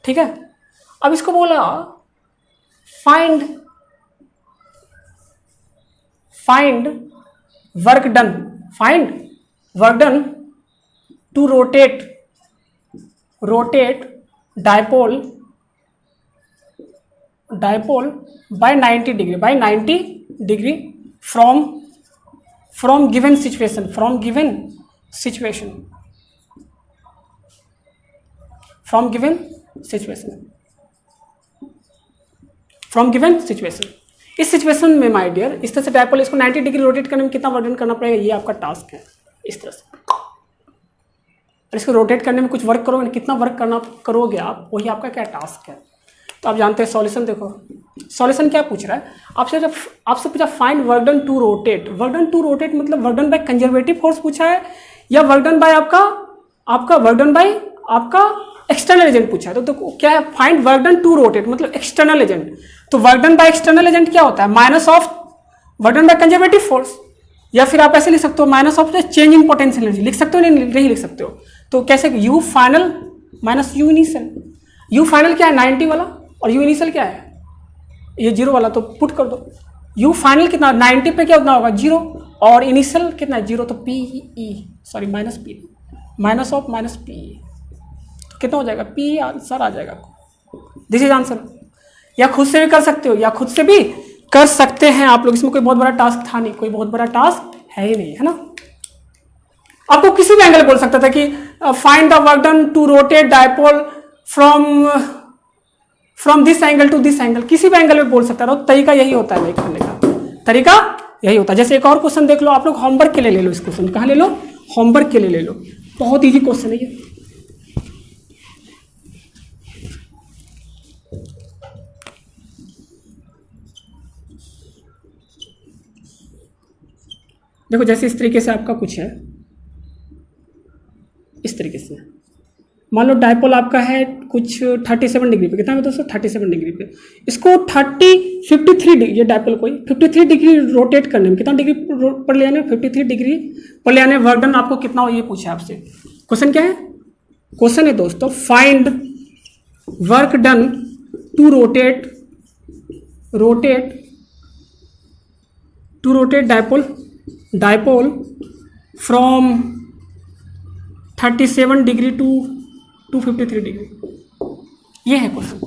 ठीक है। अब इसको बोला find work done to rotate dipole by 90 degree from given situation, इस सिचुएशन में माय डियर, इस तरह से डायपोल इसको 90 डिग्री रोटेट करने में कितना वर्क करना पड़ेगा, ये आपका टास्क है। इस तरह से और इसको रोटेट करने में कुछ वर्क करोगे, कितना वर्क करोगे आप, वही आपका क्या टास्क है। तो आप जानते हैं सॉल्यूशन देखो, सॉल्यूशन क्या पूछ रहा है आपसे पूछा find work done to rotate. मतलब work done by conservative force पूछा है या वर्क डन बाय आपका वर्क डन बाय आपका एक्सटर्नल एजेंट पूछा है। तो क्या है? Find work done to rotate मतलब एक्सटर्नल एजेंट। तो work done by external agent क्या होता है? Minus of work done by conservative force, या फिर आप ऐसे लिख सकते हो minus of the change in potential energy. लिख सकते हो? नहीं लिख सकते हो। तो कैसे? You final minus you initial. You final क्या है? 90 वाला, और यू इनिशियल क्या है? ये 0 वाला, तो पुट कर दो। यू फाइनल कितना? 90 पे क्या उतना होगा? 0, और इनिशियल कितना है? 0, तो P E sorry minus P, minus of minus P, तो कितना हो जाएगा? पी आंसर आ जाएगा। This is answer. या खुद से भी कर सकते हैं आप लोग। इसमें कोई बहुत बड़ा टास्क था नहीं, कोई बहुत बड़ा टास्क है ही नहीं, है ना। आपको किसी भी एंगल बोल सकता था कि find the work done to rotate dipole from this angle to this angle, किसी भी एंगल में बोल सकता है। तरीका यही होता है करने का, तरीका यही होता है। जैसे एक और क्वेश्चन देख लो, आप लोग होमवर्क के लिए ले लो इस क्वेश्चन। कहाँ ले लो? होमवर्क के लिए ले लो, बहुत इजी क्वेश्चन है ये। देखो जैसे इस तरीके से आपका कुछ है, इस तरीके से। मान लो डायपोल आपका है कुछ 37 डिग्री पे, कितना है दोस्तों 37 डिग्री पे, इसको 53 डिग्री, ये डायपोल कोई 53 डिग्री रोटेट करने में कितना डिग्री पर ले आने, 53 डिग्री पर ले आने वर्क डन आपको कितना हो, ये पूछा है आपसे। क्वेश्चन क्या है, क्वेश्चन है दोस्तों find work done to rotate dipole from 37 degree to 253 degree, ये है क्वेश्चन।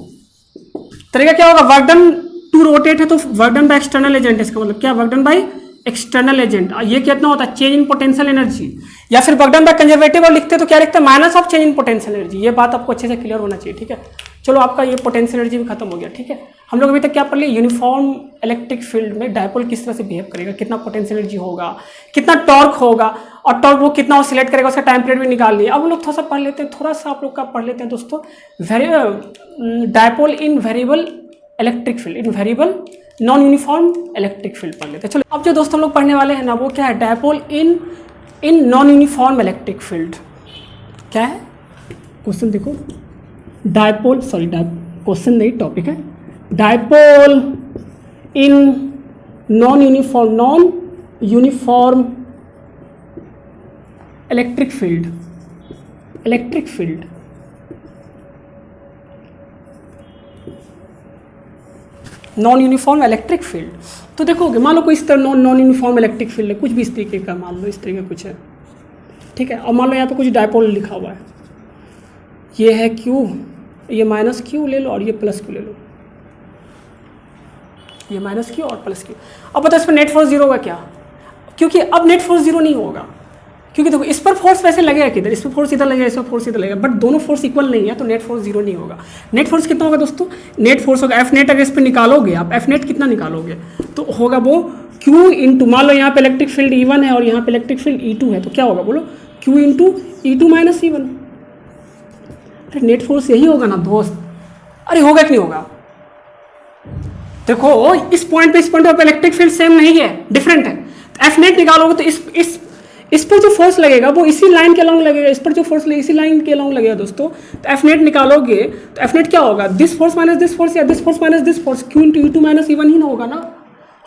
तरीका क्या होगा, वर्क डन टू रोटेट है तो work done by external agent, इसका मतलब क्या, work done by external agent. ये कितना होता है, चेंज इन पोटेंशियल एनर्जी, या फिर वर्क डन बाय कंजर्वेटिव और लिखते तो क्या लिखते हैं, minus of change in potential energy. ये बात आपको अच्छे से क्लियर होना चाहिए, ठीक है। चलो आपका ये पोटेंशियल एनर्जी भी खत्म हो गया, ठीक है। हम लोग अभी तक क्या पढ़ लिए, यूनिफॉर्म इलेक्ट्रिक फील्ड में डायपोल किस तरह से बिहेव करेगा, कितना पोटेंशियल एनर्जी होगा, कितना टॉर्क होगा, और टॉर्क वो कितना सिलेक्ट करेगा, उसका टाइम पीरियड भी निकाल लिया। अब हम लोग थोड़ा सा पढ़ लेते हैं, थोड़ा सा आप लोग का पढ़ लेते हैं दोस्तों, dipole in variable electric field, in variable non uniform electric field पढ़ लेते हैं। चलो अब जो दोस्तों हम लोग पढ़ने वाले हैं ना, वो क्या है, dipole in non uniform electric field. क्या है क्वेश्चन, देखो डायपोल, सॉरी क्वेश्चन नहीं टॉपिक है, dipole in non uniform electric field non uniform electric field. तो देखोगे मान लो कोई इस तरह नॉन यूनिफॉर्म इलेक्ट्रिक फील्ड है, कुछ भी इस तरीके का, मान लो इस तरीके का कुछ है, ठीक है। और मान लो यहाँ पे कुछ डायपोल लिखा हुआ है, ये है Q, ये माइनस Q ले लो और ये प्लस Q ले लो, ये माइनस Q और प्लस Q। अब बताओ इस पर नेट फोर्स जीरो होगा क्या, क्योंकि अब नेट फोर्स जीरो नहीं होगा, क्योंकि देखो इस पर फोर्स वैसे लगेगा किधर, इस पर फोर्स इधर लगेगा, इस पर फोर्स इधर लगेगा, बट दोनों फोर्स इक्वल नहीं है, तो नेट फोर्स जीरो नहीं होगा। नेट फोर्स कितना होगा दोस्तों, नेट फोर्स होगा एफ नेट, अगर इस पर निकालोगे आप एफ नेट कितना निकालोगे, तो होगा वो Q इंटू, मान लो यहाँ पे इलेक्ट्रिक फील्ड E1 है और यहाँ पे इलेक्ट्रिक फील्ड E2 है, तो क्या होगा बोलो, Q into E2 minus E1। Net force यही होगा ना दोस्त, अरे होगा कि नहीं होगा। देखो इस पॉइंट पे इलेक्ट्रिक फील्ड सेम नहीं है, डिफरेंट है। एफ नेट निकालोगे तो इस पर जो फोर्स लगेगा वो इसी लाइन के अलॉन्ग लगेगा, इस पर जो फोर्स लगेगा इसी लाइन के अलॉन्ग लगेगा दोस्तों। तो एफ नेट निकालोगे तो एफ नेट क्या होगा, this force minus this force, या this force minus this force, Q into E2 minus E1 ही ना होगा ना,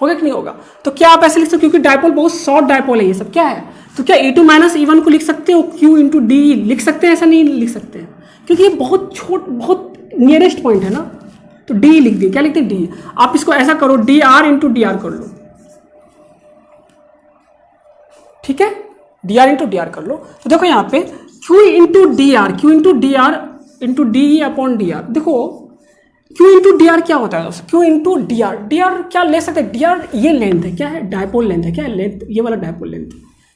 होगा कि नहीं होगा। तो क्या आप ऐसे लिख सकते हो, क्योंकि डायपोल बहुत शॉर्ट डायपोल है ये सब, क्या है, तो क्या E2 माइनस E1 को लिख सकते हो, Q इंटू D लिख सकते हैं, ऐसा नहीं लिख सकते हैं, क्योंकि ये बहुत नियरेस्ट पॉइंट है ना, तो D लिख दिए, क्या लिखते हैं D। आप इसको ऐसा करो, DR इंटू DR कर लो, ठीक है, DR इंटू DR कर लो। तो देखो यहाँ पे Q into DR into DE upon DR, देखो Q इंटू DR क्या होता है दोस्तों, Q इंटू DR क्या ले सकते हैं, DR ये लेंथ है, क्या है, डायपोल लेंथ है, क्या है लेंथ, ये वाला डायपोल लेंथ,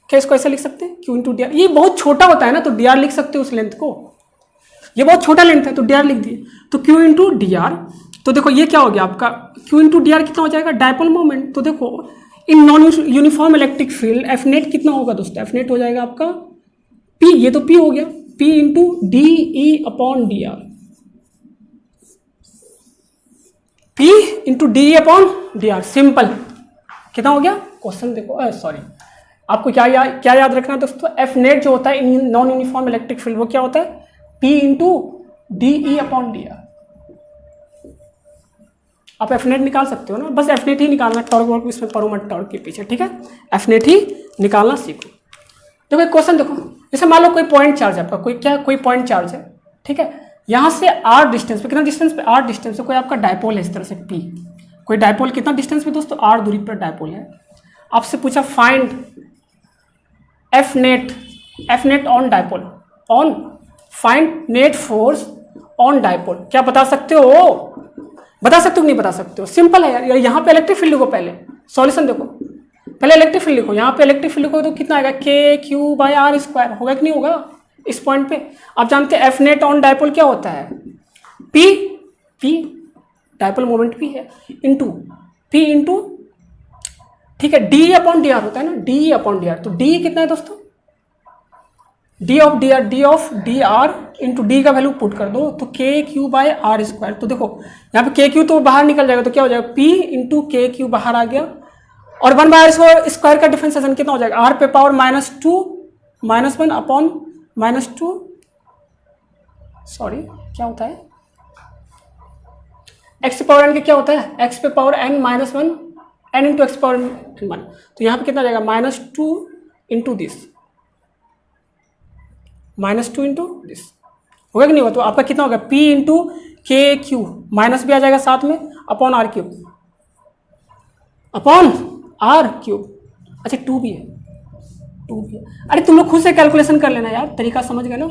क्या इसको ऐसा लिख सकते हैं Q इंटू DR। ये बहुत छोटा होता है ना, तो DR लिख सकते हो उस लेंथ को, ये बहुत छोटा लेंथ है तो DR लिख दिए, तो Q इंटू DR। तो देखो ये क्या हो गया आपका, Q इंटू DR कितना हो जाएगा, डायपोल मोमेंट। तो देखो in non uniform electric field F net कितना होगा दोस्तों, एफ नेट हो जाएगा आपका P, ये तो P हो गया, P into DE upon DR, P into DE upon DR, simple. कितना हो गया क्वेश्चन, देखो सॉरी आपको क्या याद रखना है दोस्तों, एफ नेट जो होता है in non uniform electric field वो क्या होता है, P into DE upon DR। आप एफ नेट निकाल सकते हो ना, बस एफ नेट ही निकालना, टॉर्क वर्क इसमें पढ़ो मत टॉर्क के पीछे, ठीक है, एफ नेट ही निकालना सीखो। देखो एक क्वेश्चन देखो, जैसे मान लो कोई पॉइंट चार्ज है आपका, कोई पॉइंट चार्ज है, ठीक है, यहाँ से R डिस्टेंस पे, कितना डिस्टेंस पे, R डिस्टेंस पे कोई आपका डायपोल है इस तरह से P, कोई डायपोल कितना डिस्टेंस पे दोस्तों, R दूरी पर डायपोल है। आपसे पूछा find F net on dipole, on find net force on dipole, क्या बता सकते हो, बता सकते हो नहीं बता सकते हो, सिंपल है यार। यहाँ पे इलेक्ट्रिक फील्ड लिखो, पहले सॉल्यूशन देखो, पहले इलेक्ट्रिक फील्ड लिखो, यहाँ पे इलेक्ट्रिक फील्ड लिखो तो कितना आएगा, KQ/R², होगा कि नहीं होगा। इस पॉइंट पे आप जानते हैं एफ नेट ऑन डायपोल क्या होता है, P डायपोल मोमेंट P है, P इंटू ठीक है DE अपॉन DR होता है ना, DE अपॉन DR। तो DE कितना है दोस्तों, D of DR into D का वैल्यू पुट कर दो तो KQ/R²। तो देखो यहाँ पे KQ तो बाहर निकल जाएगा, तो क्या हो जाएगा, P इंटू KQ बाहर आ गया, और 1/R² का डिफरेंशिएशन कितना हो जाएगा, R पे पावर -2 -1 अपॉन -2, सॉरी क्या होता है, x पे पावर n के क्या होता है, x पे power n -1 n into x power n 1, तो यहाँ पे कितना जाएगा -2 इंटू दिस, -2 इंटू दिस, होगा कि नहीं होगा, तो आपका कितना होगा p into K Q, minus भी आ जाएगा साथ में, upon R cube, upon R cube, अच्छा 2 भी है, 2 भी है, अरे तुम लोग खुद से कैलकुलेशन कर लेना यार, तरीका समझ गए ना।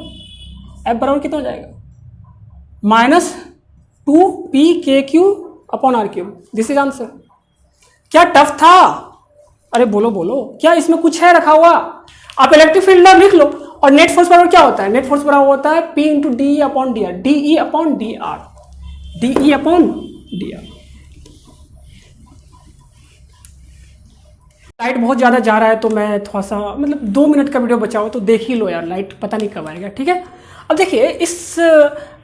f बराबर कितना हो जाएगा -2pkq upon R cube, this is answer. क्या टफ था, अरे बोलो बोलो, क्या इसमें कुछ है रखा हुआ, आप इलेक्ट्रिक फील्ड लिख लो। और नेट फोर्स बराबर क्या होता है, नेट फोर्स बराबर होता है P into D upon D R, D upon D R, D upon D R. Light बहुत ज़्यादा जा रहा है तो मैं थोड़ा सा मतलब 2 मिनट का वीडियो बचा हुआ तो देख ही लो यार, लाइट पता नहीं कब आएगा, ठीक है। अब देखिए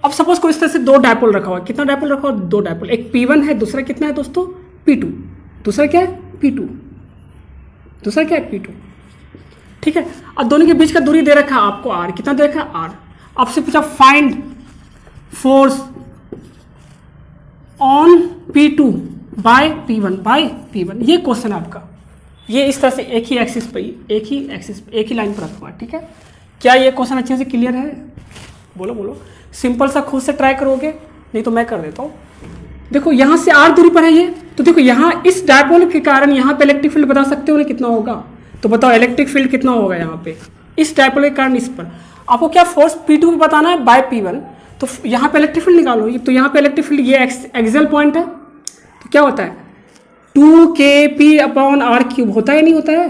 अब सपोज को इस तरह से 2 डायपोल रखा हुआ है, कितना डायपोल रखा हुआ है, 2 डायपोल, एक P1 है, दूसरा कितना है दोस्तों P2, दूसरा क्या है P2, दूसरा क्या है P2, ठीक है। अब दोनों के बीच का दूरी दे रखा है आपको R, कितना दे रखा है R, आपसे पूछा find force on P2 bye P1, ये क्वेश्चन है आपका, ये इस तरह से एक ही एक्सिस पे, एक ही लाइन पर रखा हुआ है, ठीक है। क्या ये क्वेश्चन अच्छे से क्लियर है, बोलो बोलो, सिंपल सा खुद से ट्राई करोगे, नहीं तो मैं कर देता हूँ। देखो यहाँ से R दूरी पर है ये, तो देखो यहाँ इस डायपोल के कारण यहाँ पे इलेक्ट्रिक फील्ड बता सकते हो ना कितना होगा, तो बताओ इलेक्ट्रिक फील्ड कितना होगा यहाँ पे इस डायपोल के कारण इस पर। आपको क्या फोर्स P2 पे बताना है बाय P1, तो यहाँ पे इलेक्ट्रिक फील्ड निकालो, तो यहाँ पे इलेक्ट्रिक फील्ड ये एक्सियल पॉइंट है, तो क्या होता है 2kp अपॉन आर क्यूब, होता है नहीं होता है,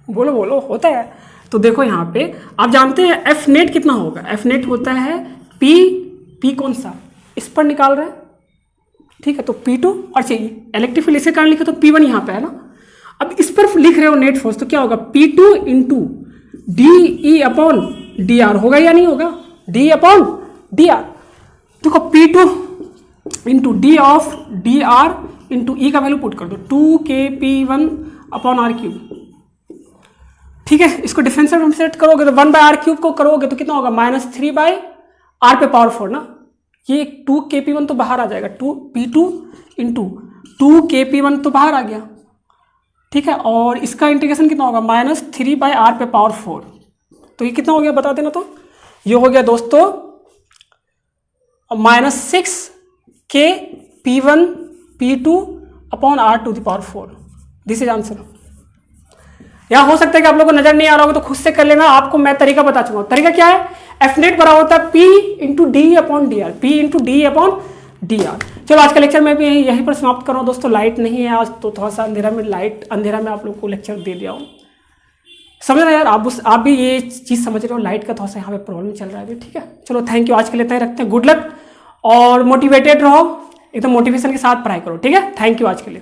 बोलो बोलो होता है। तो देखो यहाँ पे आप जानते हैं एफ नेट कितना होगा, एफ नेट होता है पी कौन सा इस पर निकाल रहे हैं, ठीक है, तो P2 और चाहिए इलेक्ट्रिक फील्ड इसके कारण लिखे तो P1 यहाँ पे है ना, अब इस पर लिख रहे हो नेट फोर्स, तो क्या होगा P2 into D upon D R, होगा या नहीं होगा, डी अपॉन डी आर। देखो P2 into D of D R into E का वैल्यू पुट कर दो 2kp1 अपॉन आर क्यूब, ठीक है। इसको डिफरेंशिएट करोगे तो 1 बाय आर क्यूब को करोगे तो कितना होगा -3 बाय आर पे पावर 4 ना, ये 2kp1 तो बाहर आ जाएगा, P2 इंटू 2kp1 तो बाहर आ गया, ठीक है, और इसका इंटीग्रेशन कितना होगा -3 बाय आर पे पावर 4, तो ये कितना हो गया बता देना, तो ये हो गया दोस्तों -6kp1 P2 upon R to the power 4, this is answer. यहाँ हो सकता है कि आप लोगों को नजर नहीं आ रहा होगा तो खुद से कर लेना, आपको मैं तरीका बता चुका हूँ। तरीका क्या है, एफ नेट बराबर होता है P into D upon D R, P into D upon D R. चलो आज का लेक्चर मैं भी यहीं पर समाप्त कर रहा हूँ दोस्तों, लाइट नहीं है आज तो थोड़ा सा अंधेरा में आप लोग को लेक्चर दे दिया हूँ, समझ रहे यार, आप भी ये चीज़ समझ रहे हो, लाइट का थोड़ा सा यहाँ पे प्रॉब्लम चल रहा है अभी, ठीक है। चलो थैंक यू, आज के लिए इतना ही रखते हैं, गुड लक और मोटिवेटेड रहो, एकदम मोटिवेशन के साथ पढ़ाई करो, ठीक है। थैंक यू आज के लिए।